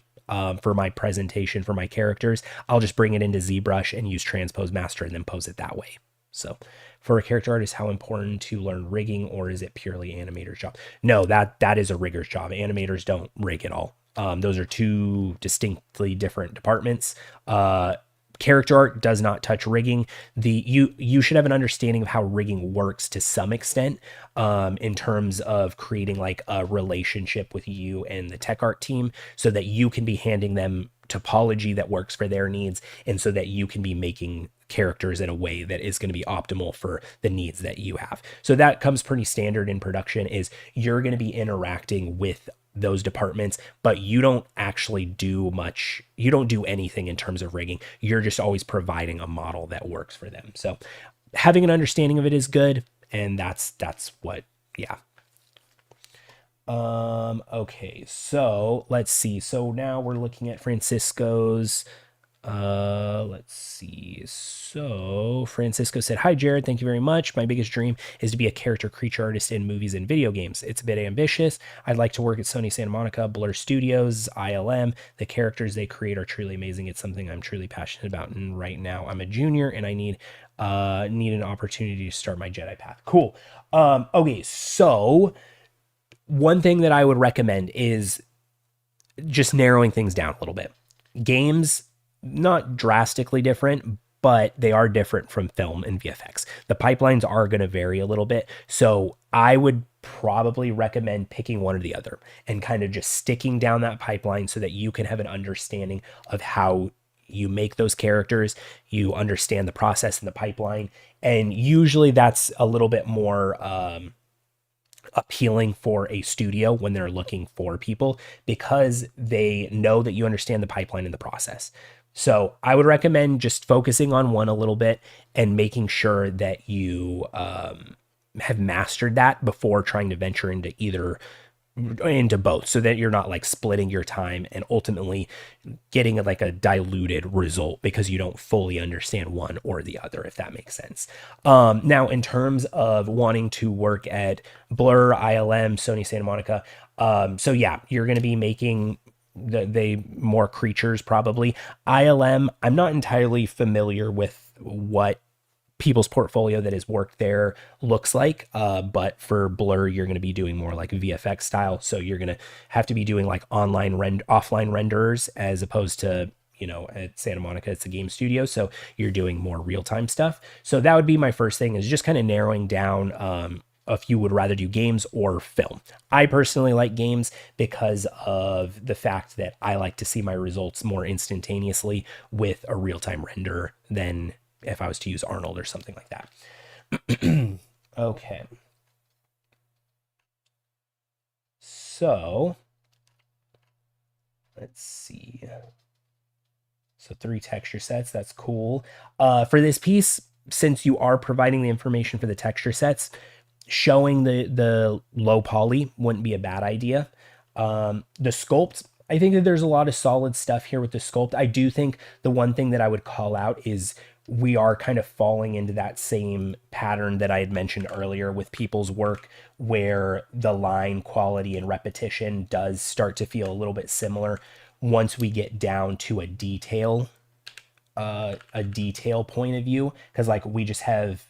[SPEAKER 1] for my presentation for my characters. I'll just bring it into ZBrush and use transpose master and then pose it that way. So for a character artist, how important to learn rigging, or is it purely animator's job? No, that is a rigger's job. Animators don't rig at all. Those are two distinctly different departments. Character art does not touch rigging. You should have an understanding of how rigging works to some extent, in terms of creating like a relationship with you and the tech art team, so that you can be handing them topology that works for their needs, and so that you can be making characters in a way that is going to be optimal for the needs that you have. So that comes pretty standard in production, is you're going to be interacting with those departments, but you don't actually do much. You don't do anything in terms of rigging. You're just always providing a model that works for them. So having an understanding of it is good. And that's what, yeah. Okay, so let's see. So now we're looking at Francisco's. Let's see. So Francisco said, "Hi Jared, thank you very much. My biggest dream is to be a character creature artist in movies and video games. It's a bit ambitious. I'd like to work at Sony Santa Monica, Blur Studios, ILM. The characters they create are truly amazing. It's something I'm truly passionate about. And right now I'm a junior and I need an opportunity to start my Jedi path." Cool. Okay, so one thing that I would recommend is just narrowing things down a little bit. Games, not drastically different, but they are different from film and VFX. The pipelines are going to vary a little bit. So I would probably recommend picking one or the other and kind of just sticking down that pipeline so that you can have an understanding of how you make those characters, you understand the process in the pipeline. And usually that's a little bit more appealing for a studio when they're looking for people because they know that you understand the pipeline and the process. So I would recommend just focusing on one a little bit and making sure that you have mastered that before trying to venture into both so that you're not like splitting your time and ultimately getting like a diluted result because you don't fully understand one or the other, if that makes sense. Now, in terms of wanting to work at Blur, ILM, Sony Santa Monica, so yeah, you're going to be making they more creatures probably. ILM, I'm not entirely familiar with what people's portfolio that has worked there looks like. But for Blur, you're going to be doing more like VFX style. So you're going to have to be doing like offline renderers as opposed to, at Santa Monica, it's a game studio. So you're doing more real-time stuff. So that would be my first thing is just kind of narrowing down, if you would rather do games or film. I personally like games because of the fact that I like to see my results more instantaneously with a real-time render than if I was to use Arnold or something like that. Okay. So let's see. So 3 texture sets, that's cool. For this piece, since you are providing the information for the texture sets, showing the low poly wouldn't be a bad idea. The sculpt, I think that there's a lot of solid stuff here with the sculpt. I do think the one thing that I would call out is we are kind of falling into that same pattern that I had mentioned earlier with people's work, where the line quality and repetition does start to feel a little bit similar once we get down to a detail point of view, because like we just have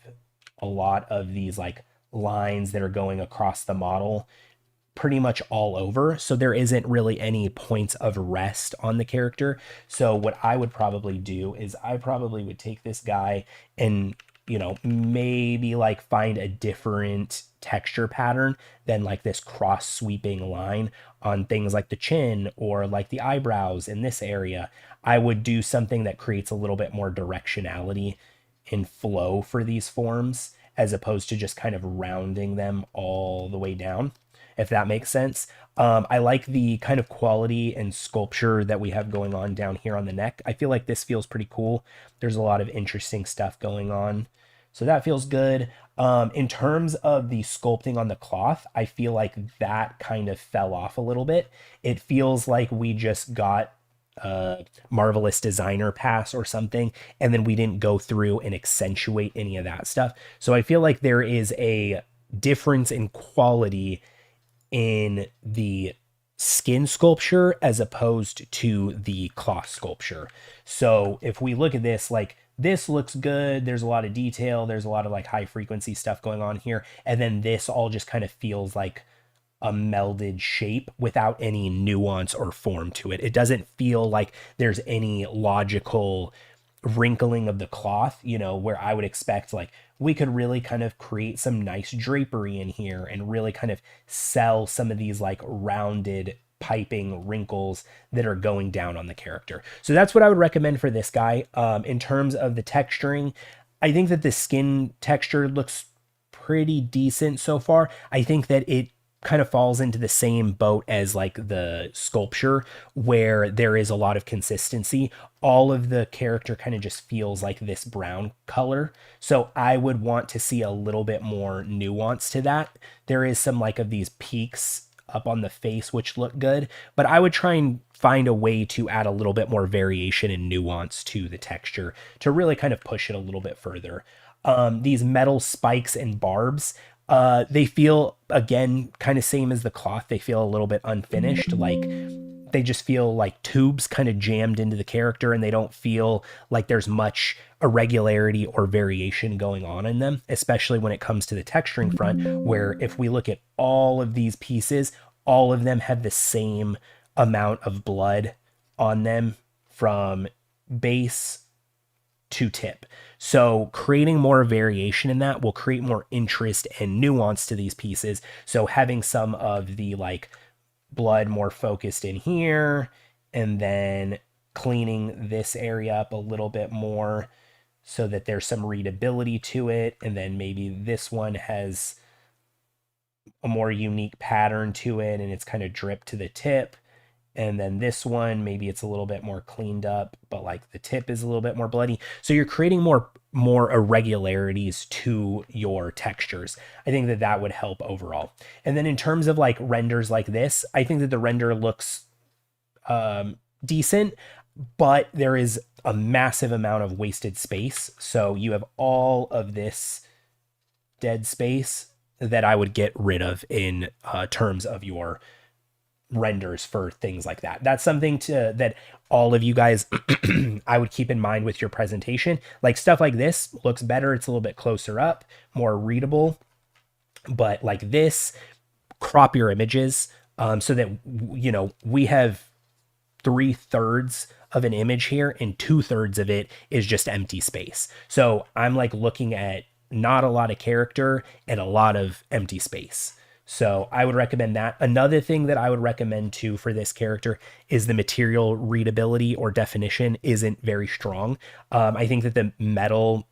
[SPEAKER 1] a lot of these like lines that are going across the model pretty much all over. So there isn't really any points of rest on the character. So what I would probably do is I probably would take this guy and, maybe like find a different texture pattern than like this cross sweeping line on things like the chin or like the eyebrows in this area. I would do something that creates a little bit more directionality and flow for these forms as opposed to just kind of rounding them all the way down, if that makes sense. I like the kind of quality and sculpture that we have going on down here on the neck. I feel like this feels pretty cool. There's a lot of interesting stuff going on. So that feels good. In terms of the sculpting on the cloth, I feel like that kind of fell off a little bit. It feels like we just got Marvelous Designer Pass or something, and then we didn't go through and accentuate any of that stuff. So I feel like there is a difference in quality in the skin sculpture as opposed to the cloth sculpture. So if we look at this, like this looks good, there's a lot of detail, there's a lot of like high frequency stuff going on here, and then this all just kind of feels like a melded shape without any nuance or form to it. It doesn't feel like there's any logical wrinkling of the cloth, where I would expect like we could really kind of create some nice drapery in here and really kind of sell some of these like rounded piping wrinkles that are going down on the character. So that's what I would recommend for this guy. In terms of the texturing, I think that the skin texture looks pretty decent so far. I think that it kind of falls into the same boat as like the sculpture, where there is a lot of consistency. All of the character kind of just feels like this brown color. So I would want to see a little bit more nuance to that. There is some like of these peaks up on the face, which look good. But I would try and find a way to add a little bit more variation and nuance to the texture to really kind of push it a little bit further. These metal spikes and barbs, they feel, again, kind of same as the cloth. They feel a little bit unfinished, like they just feel like tubes kind of jammed into the character, and they don't feel like there's much irregularity or variation going on in them, especially when it comes to the texturing front, where if we look at all of these pieces, all of them have the same amount of blood on them from base to tip. So creating more variation in that will create more interest and nuance to these pieces. So having some of the like blood more focused in here, and then cleaning this area up a little bit more so that there's some readability to it. And then maybe this one has a more unique pattern to it and it's kind of dripped to the tip. And then this one, maybe it's a little bit more cleaned up, but like the tip is a little bit more bloody. So you're creating more irregularities to your textures. I think that that would help overall. And then in terms of like renders like this, I think that the render looks decent, but there is a massive amount of wasted space. So you have all of this dead space that I would get rid of in terms of your renders for things like that. That's something that all of you guys I would keep in mind with your presentation. Like stuff like this looks better. It's a little bit closer up, more readable. But like this, crop your images so that, you know, we have 3/3 of an image here and 2/3 of it is just empty space. So I'm like looking at not a lot of character and a lot of empty space. So I would recommend that. Another thing that I would recommend too for this character is the material readability or definition isn't very strong. I think that the metal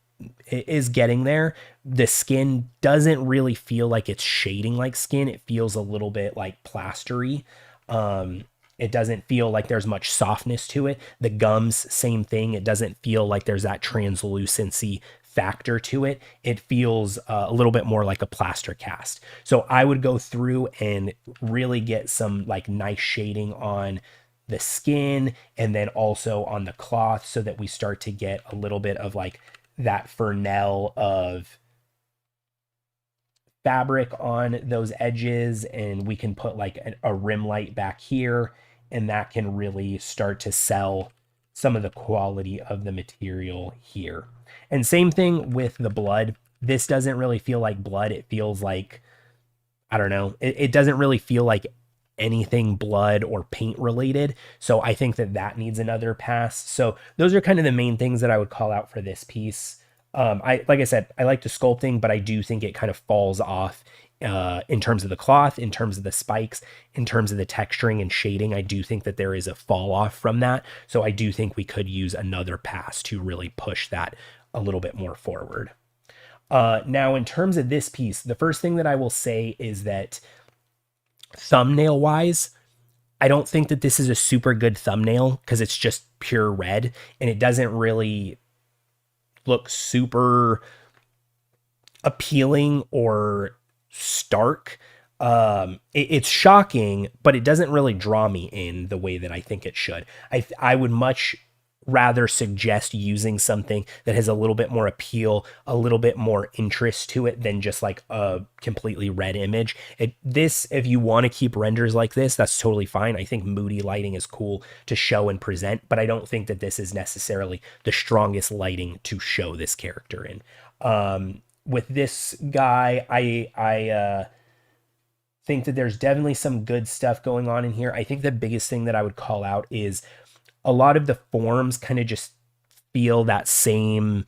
[SPEAKER 1] is getting there. The skin doesn't really feel like it's shading like skin. It feels a little bit like plastery. It doesn't feel like there's much softness to it. The gums, same thing. It doesn't feel like there's that translucency factor to it. It feels a little bit more like a plaster cast. So I would go through and really get some like nice shading on the skin and then also on the cloth so that we start to get a little bit of like that Fresnel of fabric on those edges, and we can put like a rim light back here, and that can really start to sell some of the quality of the material here. And same thing with the blood. This doesn't really feel like blood. It feels like, I don't know, it doesn't really feel like anything blood or paint related. So I think that that needs another pass. So those are kind of the main things that I would call out for this piece. Like I said, I like the sculpting, but I do think it kind of falls off in terms of the cloth, in terms of the spikes, in terms of the texturing and shading. I do think that there is a fall off from that. So I do think we could use another pass to really push that a little bit more forward. Now, in terms of this piece, the first thing that I will say is that thumbnail wise, I don't think that this is a super good thumbnail because it's just pure red and it doesn't really look super appealing or stark. It's shocking, but it doesn't really draw me in the way that I think it should. I would much rather suggest using something that has a little bit more appeal, a little bit more interest to it than just like a completely red image. If you want to keep renders like this, that's totally fine. I think moody lighting is cool to show and present, but I don't think that this is necessarily the strongest lighting to show this character in. With this guy, I think that there's definitely some good stuff going on in here. I think the biggest thing that I would call out is a lot of the forms kind of just feel that same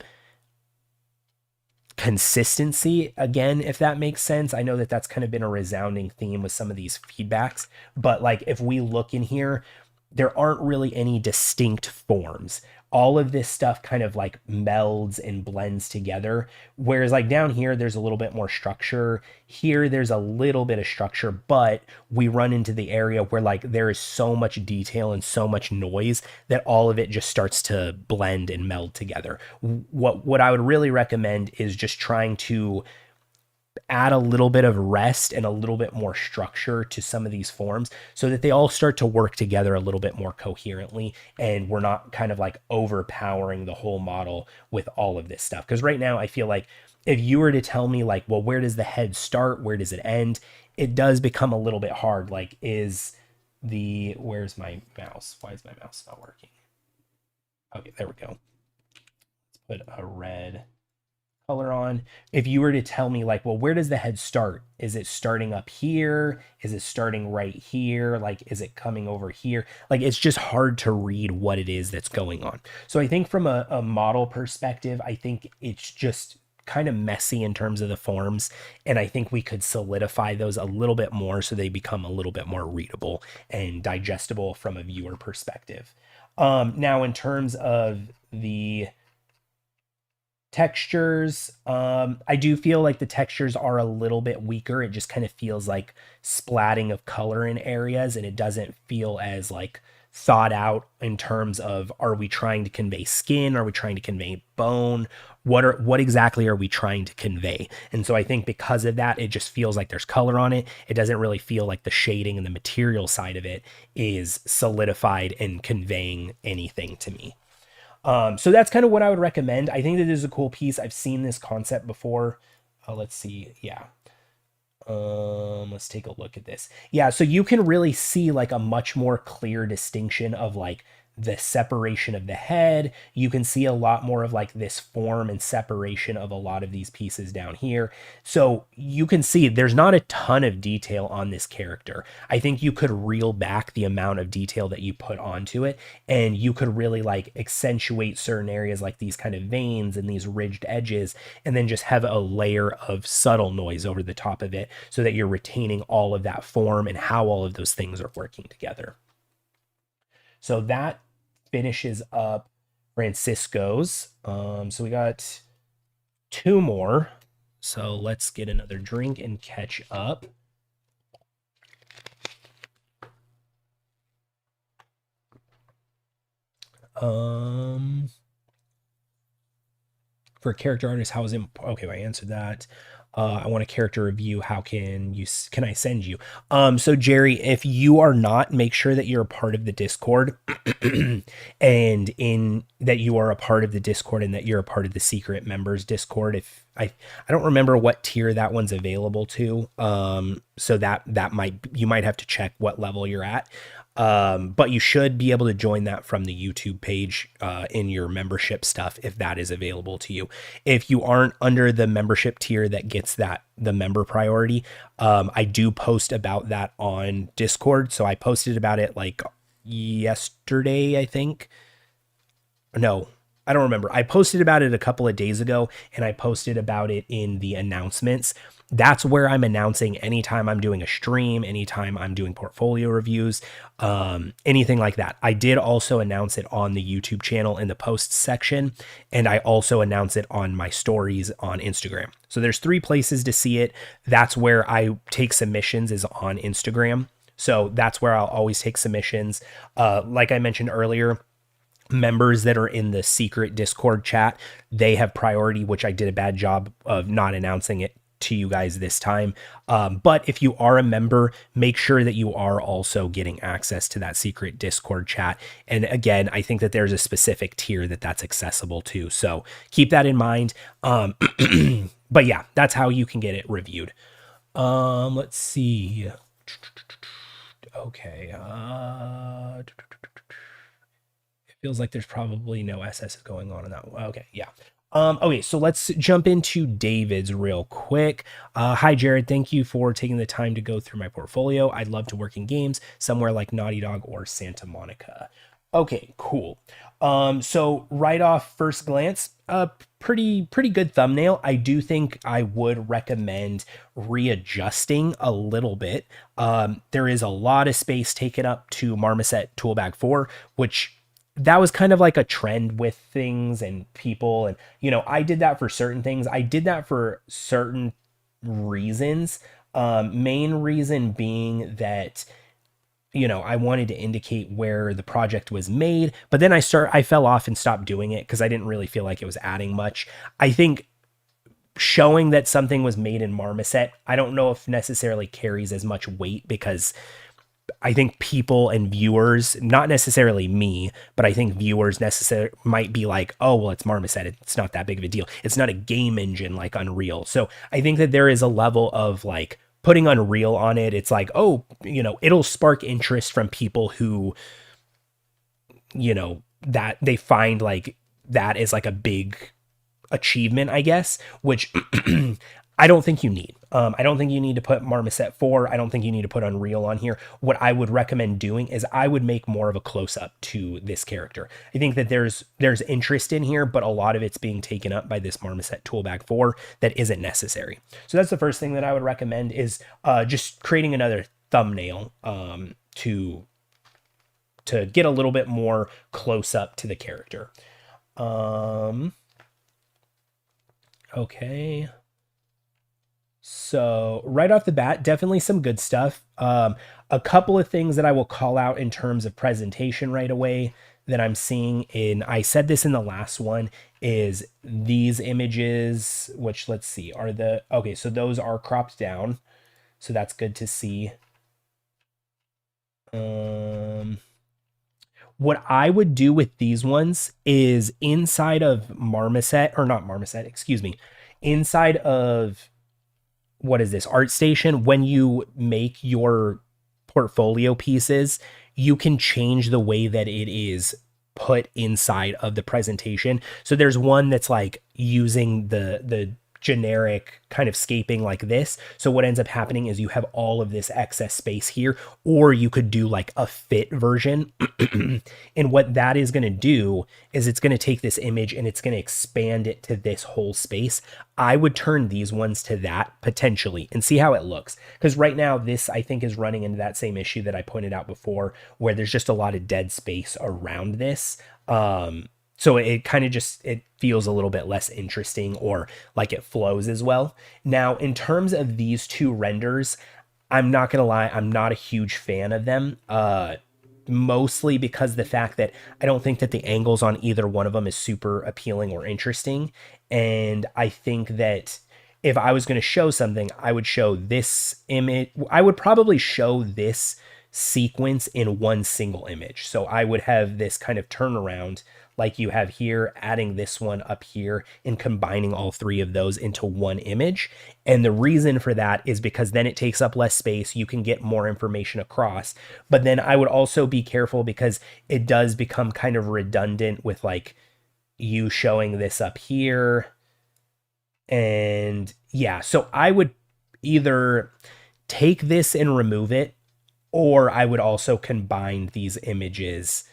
[SPEAKER 1] consistency again, if that makes sense. I know that that's kind of been a resounding theme with some of these feedbacks, but like if we look in here, there aren't really any distinct forms. All of this stuff kind of like melds and blends together. Whereas like down here, there's a little bit more structure. Here, there's a little bit of structure, but we run into the area where like there is so much detail and so much noise that all of it just starts to blend and meld together. What I would really recommend is just trying to add a little bit of rest and a little bit more structure to some of these forms so that they all start to work together a little bit more coherently, and we're not kind of like overpowering the whole model with all of this stuff. Because right now I feel like if you were to tell me like, well, where does the head start, where does it end, it does become a little bit hard. Like, where's my mouse? Why is my mouse not working? Okay, there we go. Let's put a red color on. If you were to tell me like, well, where does the head start? Is it starting up here? Is it starting right here? Like, is it coming over here? Like, it's just hard to read what it is that's going on. So I think from a model perspective, I think it's just kind of messy in terms of the forms. And I think we could solidify those a little bit more so they become a little bit more readable and digestible from a viewer perspective. Now, in terms of the textures, I do feel like the textures are a little bit weaker. It just kind of feels like splatting of color in areas, and it doesn't feel as like thought out in terms of, are we trying to convey skin? Are we trying to convey bone? What exactly are we trying to convey? And so I think because of that, it just feels like there's color on it. It doesn't really feel like the shading and the material side of it is solidified and conveying anything to me. So that's kind of what I would recommend. I think that this is a cool piece. I've seen this concept before. Let's see. Yeah. Let's take a look at this. Yeah. So you can really see like a much more clear distinction of like the separation of the head. You can see a lot more of like this form and separation of a lot of these pieces down here. So you can see there's not a ton of detail on this character. I think you could reel back the amount of detail that you put onto it, and you could really like accentuate certain areas like these kind of veins and these ridged edges, and then just have a layer of subtle noise over the top of it so that you're retaining all of that form and how all of those things are working together. So that finishes up Francisco's. So we got two more. So let's get another drink and catch up. For a character artist, how is it? Okay, I answered that. I want a character review. How can I send you? So Jerry, if you are not, make sure that you're a part of the Discord and in that you are a part of the Discord and that you're a part of the secret members Discord. If I don't remember what tier that one's available to. So that you might have to check what level you're at. But you should be able to join that from the YouTube page in your membership stuff if that is available to you. If you aren't under the membership tier that gets the member priority, I do post about that on Discord. So I posted about it like yesterday, I think. No, I don't remember. I posted about it a couple of days ago, and I posted about it in the announcements. That's where I'm announcing anytime I'm doing a stream, anytime I'm doing portfolio reviews, anything like that. I did also announce it on the YouTube channel in the posts section, and I also announce it on my stories on Instagram. So there's 3 places to see it. That's where I take submissions, is on Instagram. So that's where I'll always take submissions. Like I mentioned earlier, members that are in the secret Discord chat, they have priority, which I did a bad job of not announcing it to you guys this time. But if you are a member, make sure that you are also getting access to that secret Discord chat. And again, I think that there's a specific tier that's accessible to. So keep that in mind. But yeah, that's how you can get it reviewed. Let's see. Okay. It feels like there's probably no SS going on in that one. Okay, yeah. Okay, so let's jump into David's real quick. Hi, Jared. Thank you for taking the time to go through my portfolio. I'd love to work in games somewhere like Naughty Dog or Santa Monica. Okay, cool. So right off first glance, pretty good thumbnail. I do think I would recommend readjusting a little bit. There is a lot of space taken up to Marmoset Toolbag 4, which that was kind of like a trend with things and people. And, I did that for certain things. I did that for certain reasons. Main reason being that, I wanted to indicate where the project was made, but then I fell off and stopped doing it because I didn't really feel like it was adding much. I think showing that something was made in marmoset, I don't know if necessarily carries as much weight, because I think people and viewers, not necessarily me, but I think viewers necessarily might be like, oh, well, it's marmoset. It's not that big of a deal. It's not a game engine like Unreal. So I think that there is a level of like putting Unreal on it. It's like, oh, it'll spark interest from people who, that they find like that is like a big achievement, I guess, which I don't think you need. I don't think you need to put Marmoset 4. I don't think you need to put Unreal on here. What I would recommend doing is I would make more of a close-up to this character. I think that there's interest in here, but a lot of it's being taken up by this Marmoset Toolbag 4 that isn't necessary. So that's the first thing that I would recommend, is just creating another thumbnail to get a little bit more close-up to the character. Okay. So right off the bat, definitely some good stuff. A couple of things that I will call out in terms of presentation right away that I'm seeing in, I said this in the last one, is these images, which let's see, okay, so those are cropped down. So that's good to see. What I would do with these ones is inside of Marmoset, or not Marmoset, excuse me, inside of, what is this, ArtStation, when you make your portfolio pieces, you can change the way that it is put inside of the presentation. So there's one that's like using the generic kind of scaping like this. So what ends up happening is you have all of this excess space here, or you could do like a fit version. And what that is going to do is it's going to take this image and it's going to expand it to this whole space. I would turn these ones to that potentially and see how it looks. Because right now this, I think, is running into that same issue that I pointed out before, where there's just a lot of dead space around this. So it kind of just, it feels a little bit less interesting, or like it flows as well. Now, in terms of these two renders, I'm not going to lie, I'm not a huge fan of them. Mostly because the fact that I don't think that the angles on either one of them is super appealing or interesting. And I think that if I was going to show something, I would show this image. I would probably show this sequence in one single image. So I would have this kind of turnaround like you have here, adding this one up here and combining all three of those into one image. And the reason for that is because then it takes up less space. You can get more information across. But then I would also be careful, because it does become kind of redundant with like you showing this up here. And yeah, so I would either take this and remove it, or I would also combine these images.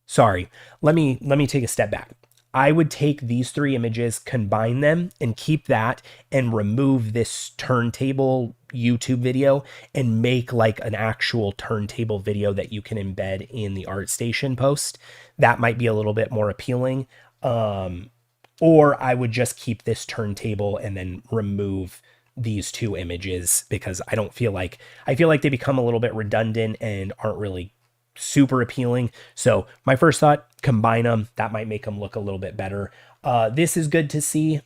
[SPEAKER 1] Sorry, let me take a step back. I would take these three images, combine them, and keep that, and remove this turntable YouTube video and make like an actual turntable video that you can embed in the ArtStation post. That might be a little bit more appealing. Or I would just keep this turntable and then remove these two images, because I feel like they become a little bit redundant and aren't really super appealing. So my first thought, combine them. That might make them look a little bit better. This is good to see,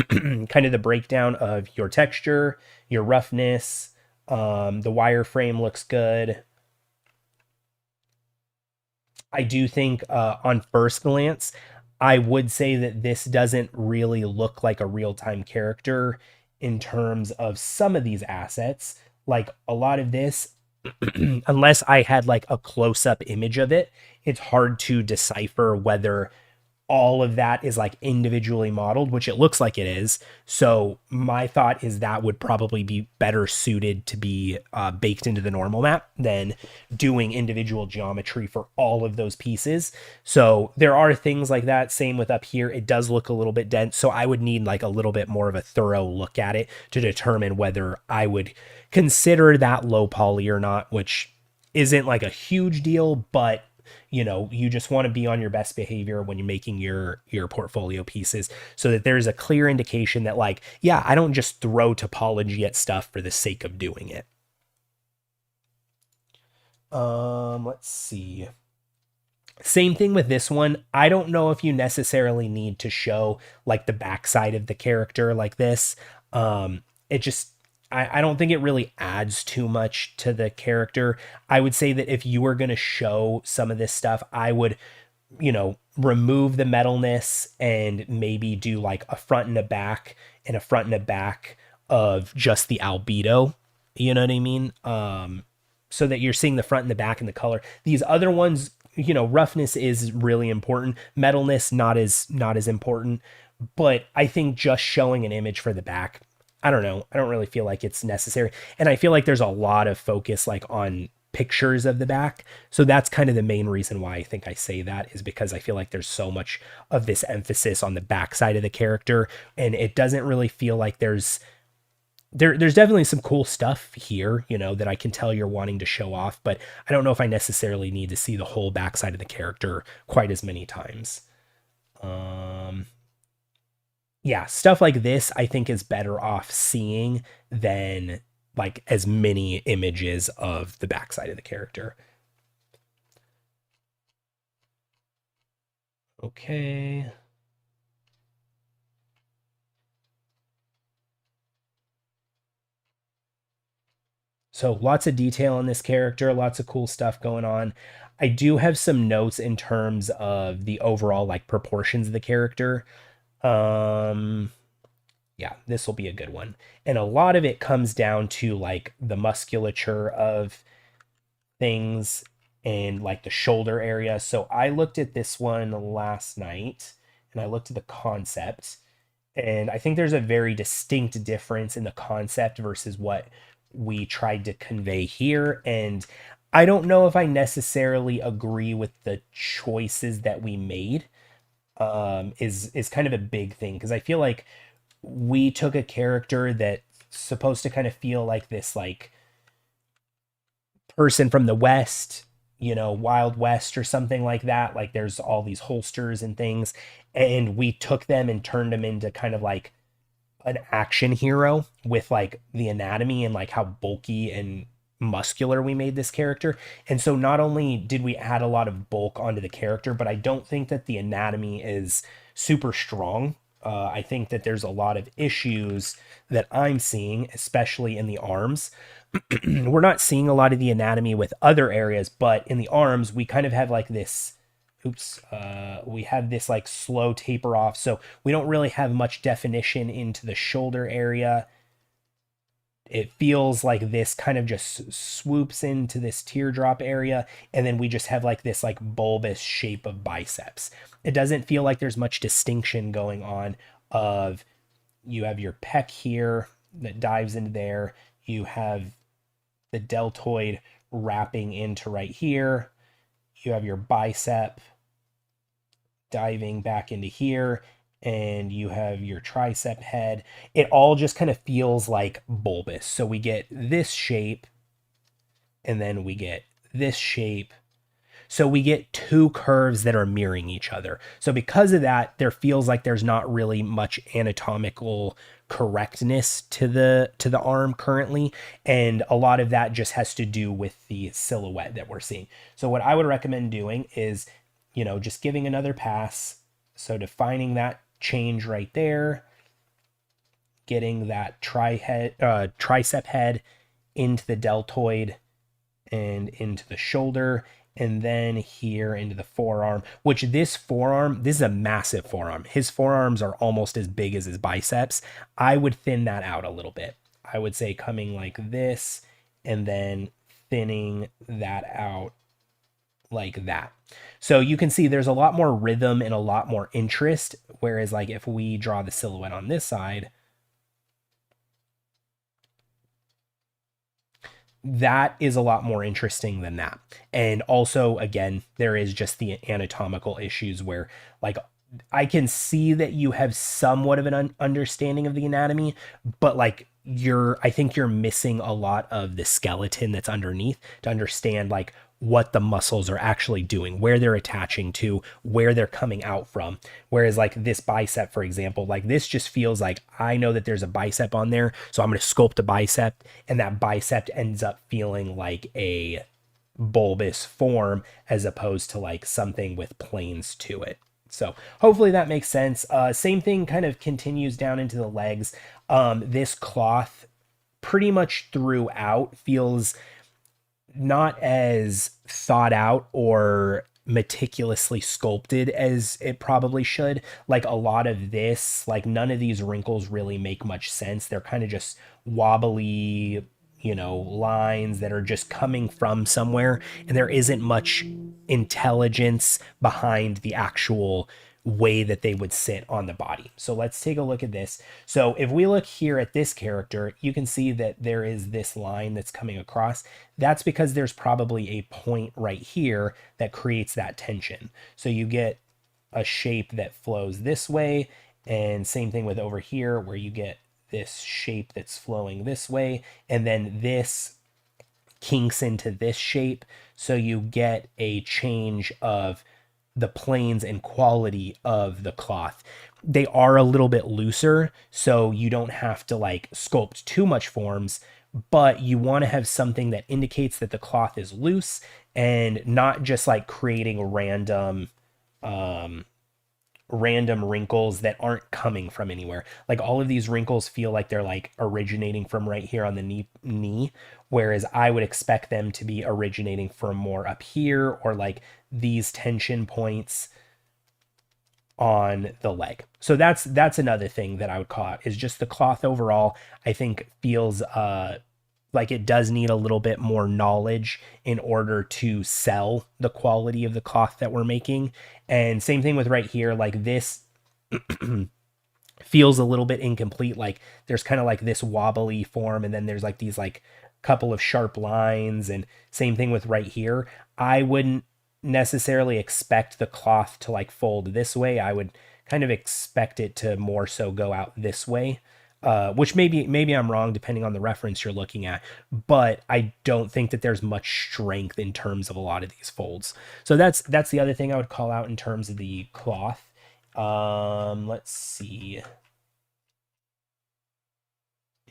[SPEAKER 1] kind of the breakdown of your texture, your roughness. The wireframe looks good. I do think on first glance, I would say that this doesn't really look like a real-time character in terms of some of these assets. Like a lot of this, unless I had like a close-up image of it, it's hard to decipher whether all of that is like individually modeled, which it looks like it is. So my thought is that would probably be better suited to be baked into the normal map than doing individual geometry for all of those pieces. So there are things like that. Same with up here. It does look a little bit dense. So I would need like a little bit more of a thorough look at it to determine whether I would consider that low poly or not, which isn't like a huge deal, but you just want to be on your best behavior when you're making your portfolio pieces, so that there's a clear indication that like, yeah, I don't just throw topology at stuff for the sake of doing it. Let's see. Same thing with this one. I don't know if you necessarily need to show like the backside of the character like this. It just, I don't think it really adds too much to the character. I would say that if you were going to show some of this stuff, I would, remove the metalness and maybe do like a front and a back and a front and a back of just the albedo. You know what I mean? So that you're seeing the front and the back and the color. These other ones, roughness is really important. Metalness not as important. But I think just showing an image for the back, I don't know. I don't really feel like it's necessary. And I feel like there's a lot of focus like on pictures of the back. So that's kind of the main reason why I think I say that, is because I feel like there's so much of this emphasis on the backside of the character, and it doesn't really feel like there's definitely some cool stuff here, that I can tell you're wanting to show off, but I don't know if I necessarily need to see the whole backside of the character quite as many times. Um, yeah, stuff like this I think is better off seeing than like as many images of the backside of the character. Okay. So lots of detail on this character, lots of cool stuff going on. I do have some notes in terms of the overall like proportions of the character. Um yeah, this will be a good one. And a lot of it comes down to like the musculature of things and like the shoulder area. So I looked at this one last night and I looked at the concept, and I think there's a very distinct difference in the concept versus what we tried to convey here. And I don't know if I necessarily agree with the choices that we made. Is kind of a big thing because I feel like we took a character that's supposed to kind of feel like this like person from the West, Wild West or something like that. Like there's all these holsters and things, and we took them and turned them into kind of like an action hero with like the anatomy and like how bulky and muscular we made this character. And so not only did we add a lot of bulk onto the character, but I don't think that the anatomy is super strong. I think that there's a lot of issues that I'm seeing, especially in the arms. We're not seeing a lot of the anatomy with other areas, but in the arms, we kind of have like this. We have this like slow taper off, so we don't really have much definition into the shoulder area. It feels like this kind of just swoops into this teardrop area, and then we just have like this like bulbous shape of biceps. It doesn't feel like there's much distinction going on of you have your pec here that dives into there. You have the deltoid wrapping into right here. You have your bicep diving back into here, and you have your tricep head. It all just kind of feels like bulbous. So we get this shape, and then we get this shape. So we get two curves that are mirroring each other. So because of that, there feels like there's not really much anatomical correctness to the arm currently, and a lot of that just has to do with the silhouette that we're seeing. So what I would recommend doing is, just giving another pass. So defining that change right there, getting that tricep head into the deltoid and into the shoulder, and then here into the forearm, which this is a massive forearm. His forearms are almost as big as his biceps. I would thin that out a little bit. I would say coming like this and then thinning that out like that. So you can see there's a lot more rhythm and a lot more interest. Whereas like if we draw the silhouette on this side, that is a lot more interesting than that. And also, again, there is just the anatomical issues where, like, I can see that you have somewhat of an understanding of the anatomy, but like I think you're missing a lot of the skeleton that's underneath to understand like what the muscles are actually doing, where they're attaching to, where they're coming out from. Whereas like this bicep, for example, like this just feels like I know that there's a bicep on there, so I'm going to sculpt a bicep, and that bicep ends up feeling like a bulbous form as opposed to like something with planes to it. So hopefully that makes sense. Same thing kind of continues down into the legs. This cloth pretty much throughout feels not as thought out or meticulously sculpted as it probably should. Like a lot of this, like none of these wrinkles really make much sense. They're kind of just wobbly, lines that are just coming from somewhere, and there isn't much intelligence behind the actual way that they would sit on the body. So let's take a look at this. So if we look here at this character, you can see that there is this line that's coming across. That's because there's probably a point right here that creates that tension. So you get a shape that flows this way, and same thing with over here where you get this shape that's flowing this way, and then this kinks into this shape. So you get a change of the planes and quality of the cloth. They are a little bit looser, so you don't have to like sculpt too much forms, but you want to have something that indicates that the cloth is loose and not just like creating random wrinkles that aren't coming from anywhere. Like all of these wrinkles feel like they're like originating from right here on the knee, whereas I would expect them to be originating from more up here or like these tension points on the leg. So that's another thing that I would call out, is just the cloth overall, I think feels like it does need a little bit more knowledge in order to sell the quality of the cloth that we're making. And same thing with right here, like this feels a little bit incomplete. Like there's kind of like this wobbly form, and then there's like these like couple of sharp lines, and same thing with right here. I wouldn't necessarily expect the cloth to like fold this way. I would kind of expect it to more so go out this way. Which maybe I'm wrong depending on the reference you're looking at, but I don't think that there's much strength in terms of a lot of these folds. So that's the other thing I would call out in terms of the cloth. Let's see.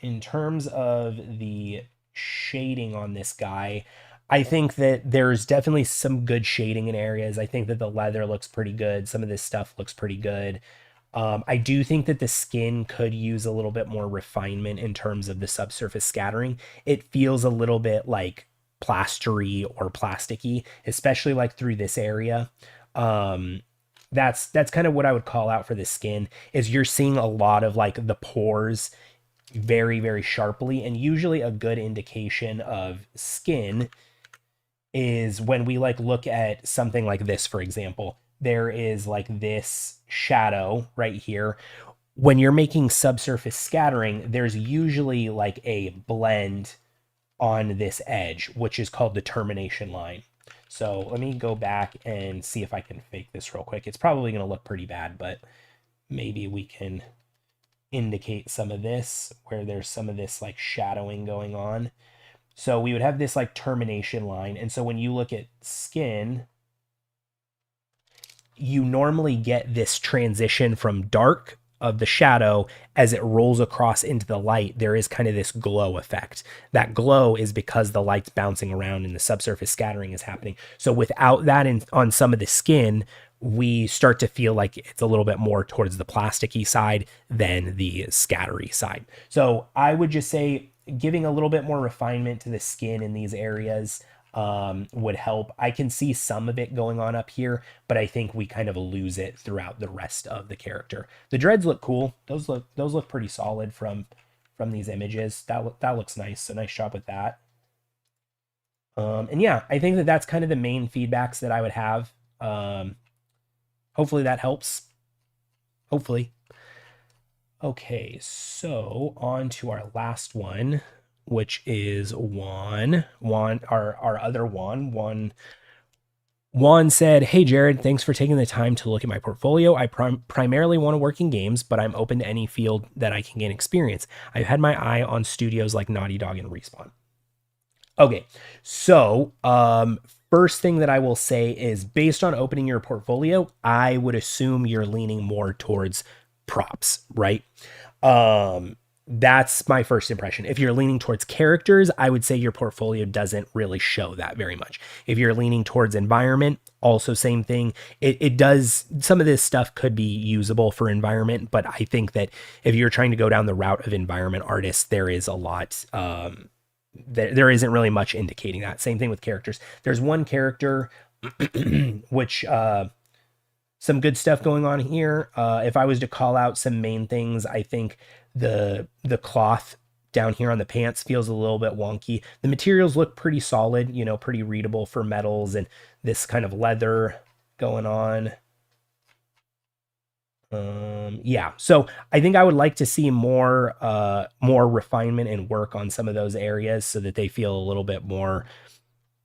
[SPEAKER 1] In terms of the shading on this guy, I think that there's definitely some good shading in areas. I think that the leather looks pretty good. Some of this stuff looks pretty good. I do think that the skin could use a little bit more refinement in terms of the subsurface scattering. It feels a little bit like plastery or plasticky, especially like through this area. That's kind of what I would call out for the skin, is you're seeing a lot of like the pores very, very sharply. And usually a good indication of skin is when we like look at something like this, for example. There is like this shadow right here. When you're making subsurface scattering, there's usually like a blend on this edge, which is called the termination line. So let me go back and see if I can fake this real quick. It's probably going to look pretty bad, but maybe we can indicate some of this where there's some of this like shadowing going on. So we would have this like termination line. And so when you look at skin, you normally get this transition from dark of the shadow as it rolls across into the light. There is kind of this glow effect. That glow is because the light's bouncing around and the subsurface scattering is happening. So without that on some of the skin, we start to feel like it's a little bit more towards the plasticky side than the scattery side. So I would just say giving a little bit more refinement to the skin in these areas would help. I can see some of it going on up here, but I think we kind of lose it throughout the rest of the character. The dreads look cool. Those look pretty solid from these images. That looks nice. So nice job with that. And yeah, I think that's kind of the main feedbacks that I would have. Hopefully that helps. Hopefully. Okay, so on to our last one, which is Juan. Juan, our other Juan. Juan said, "Hey Jared, thanks for taking the time to look at my portfolio. I primarily want to work in games, but I'm open to any field that I can gain experience. I've had my eye on studios like Naughty Dog and Respawn." Okay, so first thing that I will say is, based on opening your portfolio, I would assume you're leaning more towards props, right? That's my first impression. If you're leaning towards characters, I would say your portfolio doesn't really show that very much. If you're leaning towards environment, also same thing. It does, some of this stuff could be usable for environment, but I think that if you're trying to go down the route of environment artists, there is a lot, there isn't really much indicating that. Same thing with characters. There's one character, which, some good stuff going on here. If I was to call out some main things, I think the cloth down here on the pants feels a little bit wonky. The materials look pretty solid, you know, pretty readable for metals, and this kind of leather going on. Yeah, so I think I would like to see more refinement and work on some of those areas so that they feel a little bit more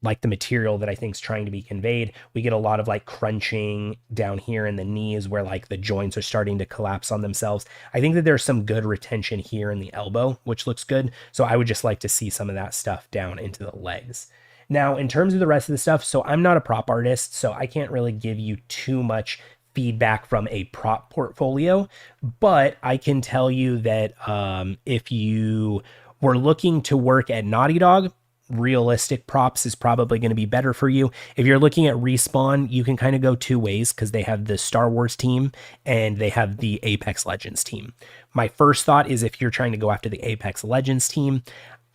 [SPEAKER 1] like the material that I think is trying to be conveyed. We get a lot of like crunching down here in the knees where like the joints are starting to collapse on themselves. I think that there's some good retention here in the elbow, which looks good. So I would just like to see some of that stuff down into the legs. Now, in terms of the rest of the stuff, so I'm not a prop artist, so I can't really give you too much feedback from a prop portfolio, but I can tell you that if you were looking to work at Naughty Dog, realistic props is probably going to be better for you. If you're looking at Respawn, you can kind of go two ways because they have the Star Wars team and they have the Apex Legends team. My first thought is if you're trying to go after the Apex Legends team,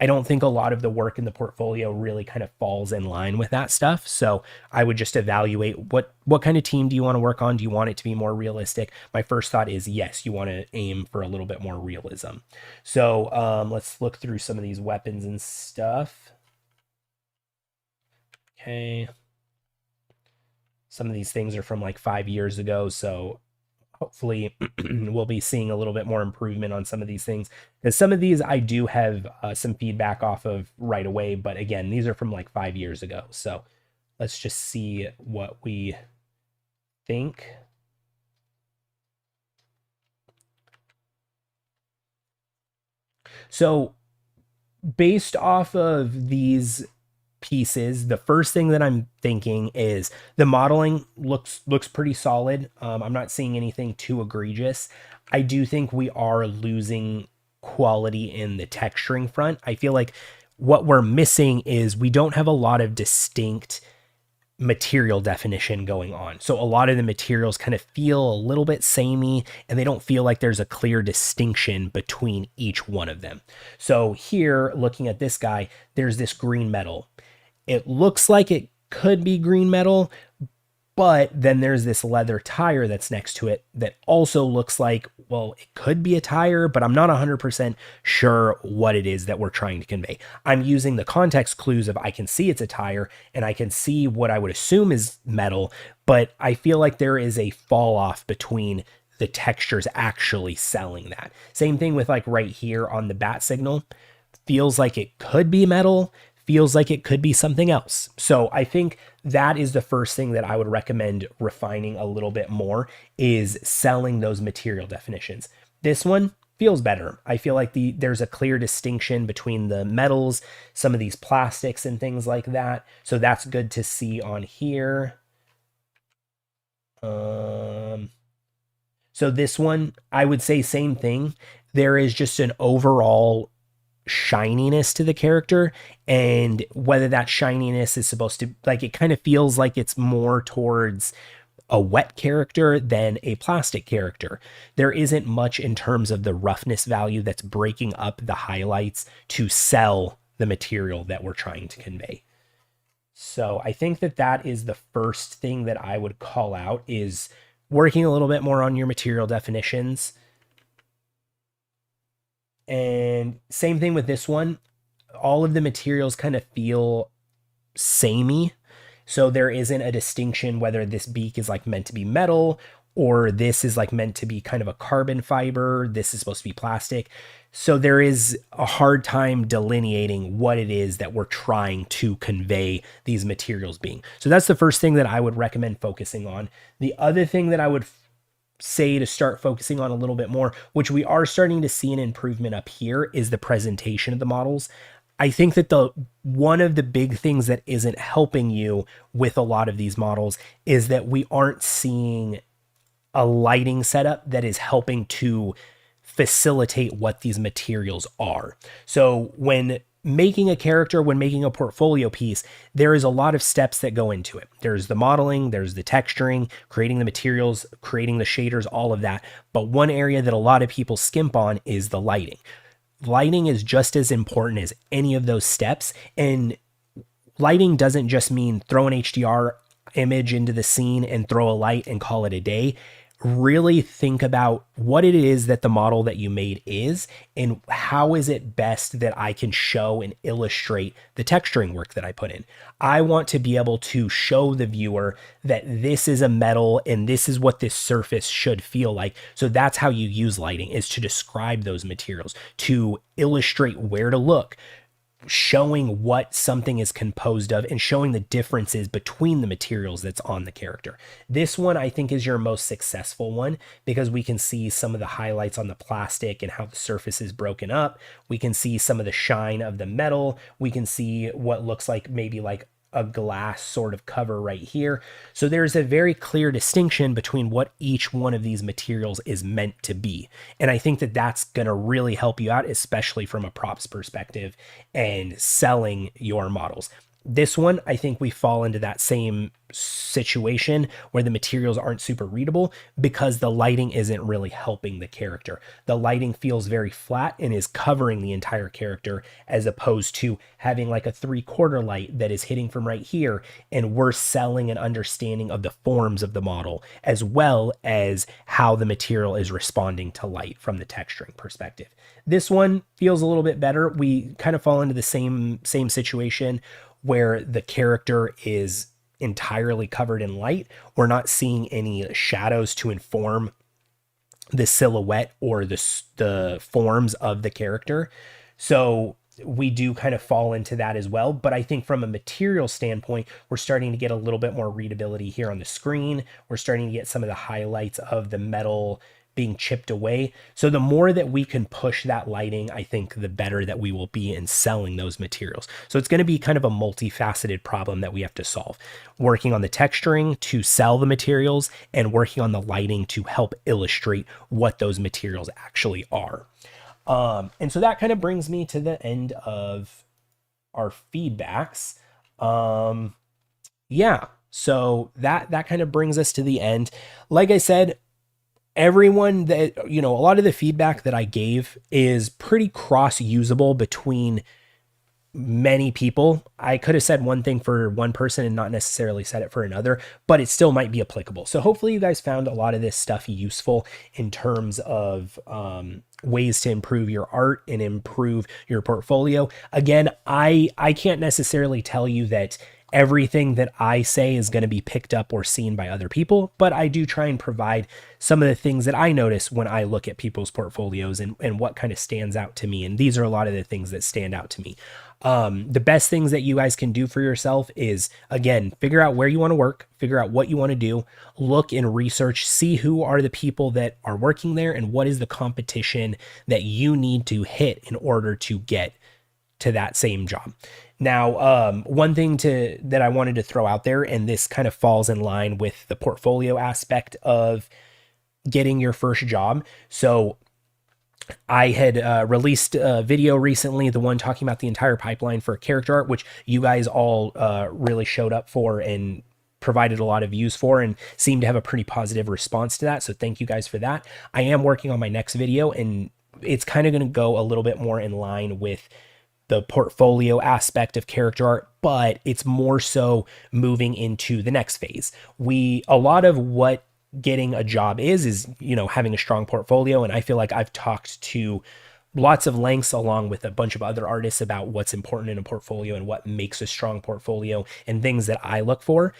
[SPEAKER 1] I don't think a lot of the work in the portfolio really kind of falls in line with that stuff. So I would just evaluate what kind of team do you want to work on? Do you want it to be more realistic? My first thought is yes, you want to aim for a little bit more realism. So let's look through some of these weapons and stuff. Okay. Some of these things are from like 5 years ago, so hopefully we'll be seeing a little bit more improvement on some of these things. Because some of these I do have some feedback off of right away, but again, these are from like 5 years ago. So let's just see what we think. So based off of these pieces, the first thing that I'm thinking is the modeling looks pretty solid. I'm not seeing anything too egregious. I do think we are losing quality in the texturing front. I feel like what we're missing is we don't have a lot of distinct material definition going on. So a lot of the materials kind of feel a little bit samey and they don't feel like there's a clear distinction between each one of them. So here, looking at this guy, there's this green metal. It looks like it could be green metal, but then there's this leather tire that's next to it that also looks like, well, it could be a tire, but I'm not 100% sure what it is that we're trying to convey. I'm using the context clues of I can see it's a tire and I can see what I would assume is metal, but I feel like there is a fall off between the textures actually selling that. Same thing with like right here on the bat signal. Feels like it could be metal, feels like it could be something else. So I think that is the first thing that I would recommend refining a little bit more, is selling those material definitions. This one feels better. I feel like there's a clear distinction between the metals, some of these plastics and things like that. So that's good to see on here. So this one, I would say same thing. There is just an overall shininess to the character, and whether that shininess is supposed to, like, it kind of feels like it's more towards a wet character than a plastic character. There isn't much in terms of the roughness value that's breaking up the highlights to sell the material that we're trying to convey. So I think that that is the first thing that I would call out, is working a little bit more on your material definitions. And same thing with this one. All of the materials kind of feel samey. So there isn't a distinction whether this beak is like meant to be metal or this is like meant to be kind of a carbon fiber. This is supposed to be plastic. So there is a hard time delineating what it is that we're trying to convey these materials being. So that's the first thing that I would recommend focusing on. The other thing that I would say to start focusing on a little bit more, which we are starting to see an improvement up here, is the presentation of the models. I think that one of the big things that isn't helping you with a lot of these models is that we aren't seeing a lighting setup that is helping to facilitate what these materials are. So when making a character, when making a portfolio piece, there is a lot of steps that go into it. There's the modeling, there's the texturing, creating the materials, creating the shaders, all of that. But one area that a lot of people skimp on is the lighting. Lighting is just as important as any of those steps. And lighting doesn't just mean throw an HDR image into the scene and throw a light and call it a day. Really think about what it is that the model that you made is, and how is it best that I can show and illustrate the texturing work that I put in. I want to be able to show the viewer that this is a metal and this is what this surface should feel like. So that's how you use lighting, is to describe those materials, to illustrate where to look, showing what something is composed of and showing the differences between the materials that's on the character. This one I think is your most successful one, because we can see some of the highlights on the plastic and how the surface is broken up. We can see some of the shine of the metal. We can see what looks like maybe like a glass sort of cover right here. So there's a very clear distinction between what each one of these materials is meant to be. And I think that that's going to really help you out, especially from a props perspective and selling your models. This one, I think we fall into that same situation where the materials aren't super readable because the lighting isn't really helping the character. The lighting feels very flat and is covering the entire character, as opposed to having like a 3/4 light that is hitting from right here, and we're selling an understanding of the forms of the model as well as how the material is responding to light from the texturing perspective. This one feels a little bit better. We kind of fall into the same situation where the character is entirely covered in light. We're not seeing any shadows to inform the silhouette or the forms of the character. So we do kind of fall into that as well. But I think from a material standpoint, we're starting to get a little bit more readability here on the screen. We're starting to get some of the highlights of the metal being chipped away. So the more that we can push that lighting, I think the better that we will be in selling those materials. So it's going to be kind of a multifaceted problem that we have to solve. Working on the texturing to sell the materials, and working on the lighting to help illustrate what those materials actually are. And so that kind of brings me to the end of our feedbacks. Yeah, so that kind of brings us to the end. Like I said, everyone that, a lot of the feedback that I gave is pretty cross-usable between many people. I could have said one thing for one person and not necessarily said it for another, but it still might be applicable. So hopefully you guys found a lot of this stuff useful in terms of ways to improve your art and improve your portfolio. Again, I can't necessarily tell you that everything that I say is going to be picked up or seen by other people, but I do try and provide some of the things that I notice when I look at people's portfolios and what kind of stands out to me. And these are a lot of the things that stand out to me. The best things that you guys can do for yourself is, again, figure out where you want to work, figure out what you want to do, look and research, see who are the people that are working there and what is the competition that you need to hit in order to get to that same job. Now, one thing that I wanted to throw out there, and this kind of falls in line with the portfolio aspect of getting your first job. So I had released a video recently, the one talking about the entire pipeline for character art, which you guys all really showed up for and provided a lot of views for, and seemed to have a pretty positive response to that. So thank you guys for that. I am working on my next video, and it's kind of going to go a little bit more in line with the portfolio aspect of character art, but it's more so moving into the next phase. A lot of what getting a job is, having a strong portfolio. And I feel like I've talked to lots of lengths along with a bunch of other artists about what's important in a portfolio and what makes a strong portfolio and things that I look for.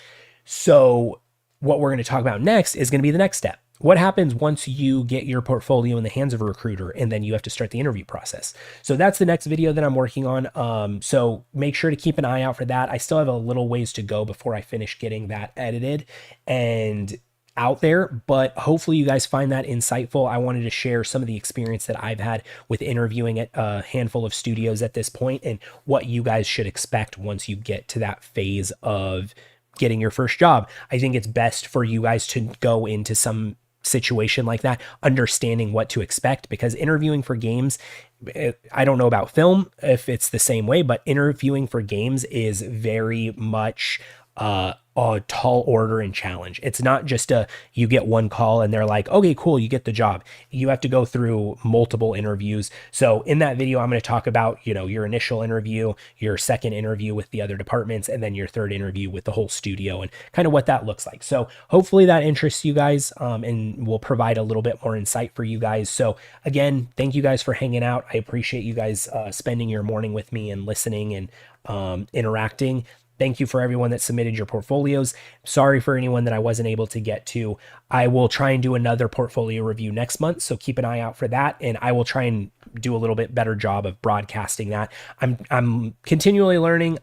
[SPEAKER 1] So what we're going to talk about next is going to be the next step. What happens once you get your portfolio in the hands of a recruiter and then you have to start the interview process? So that's the next video that I'm working on. So make sure to keep an eye out for that. I still have a little ways to go before I finish getting that edited and out there, but hopefully you guys find that insightful. I wanted to share some of the experience that I've had with interviewing at a handful of studios at this point and what you guys should expect once you get to that phase of getting your first job. I think it's best for you guys to go into some situation like that, understanding what to expect, because interviewing for games, I don't know about film if it's the same way, but interviewing for games is very much a tall order and challenge. It's not just you get one call and they're like, okay, cool, you get the job. You have to go through multiple interviews. So in that video, I'm going to talk about, your initial interview, your second interview with the other departments, and then your third interview with the whole studio and kind of what that looks like. So hopefully that interests you guys, and will provide a little bit more insight for you guys. So again, thank you guys for hanging out. I appreciate you guys spending your morning with me and listening and interacting. Thank you for everyone that submitted your portfolios. Sorry for anyone that I wasn't able to get to. I will try and do another portfolio review next month, so keep an eye out for that, and I will try and do a little bit better job of broadcasting that. I'm continually learning.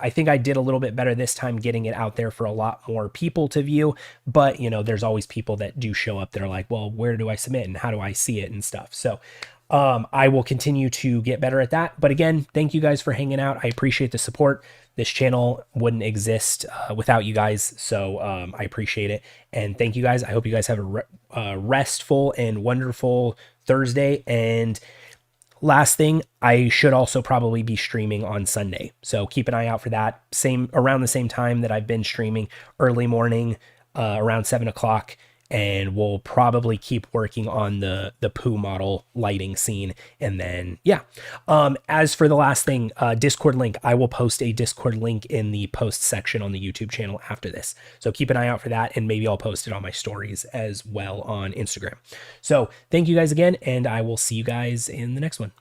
[SPEAKER 1] I think I did a little bit better this time getting it out there for a lot more people to view, but there's always people that do show up that are like, well, where do I submit and how do I see it and stuff. So I will continue to get better at that. But again, thank you guys for hanging out. I appreciate the support. This channel wouldn't exist without you guys. So I appreciate it. And thank you guys. I hope you guys have a restful and wonderful Thursday. And last thing, I should also probably be streaming on Sunday. So keep an eye out for that. Around the same time that I've been streaming, early morning, around 7 o'clock. And we'll probably keep working on the poo model lighting scene. And then, yeah. As for the last thing, Discord link, I will post a Discord link in the post section on the YouTube channel after this. So keep an eye out for that. And maybe I'll post it on my stories as well on Instagram. So thank you guys again. And I will see you guys in the next one.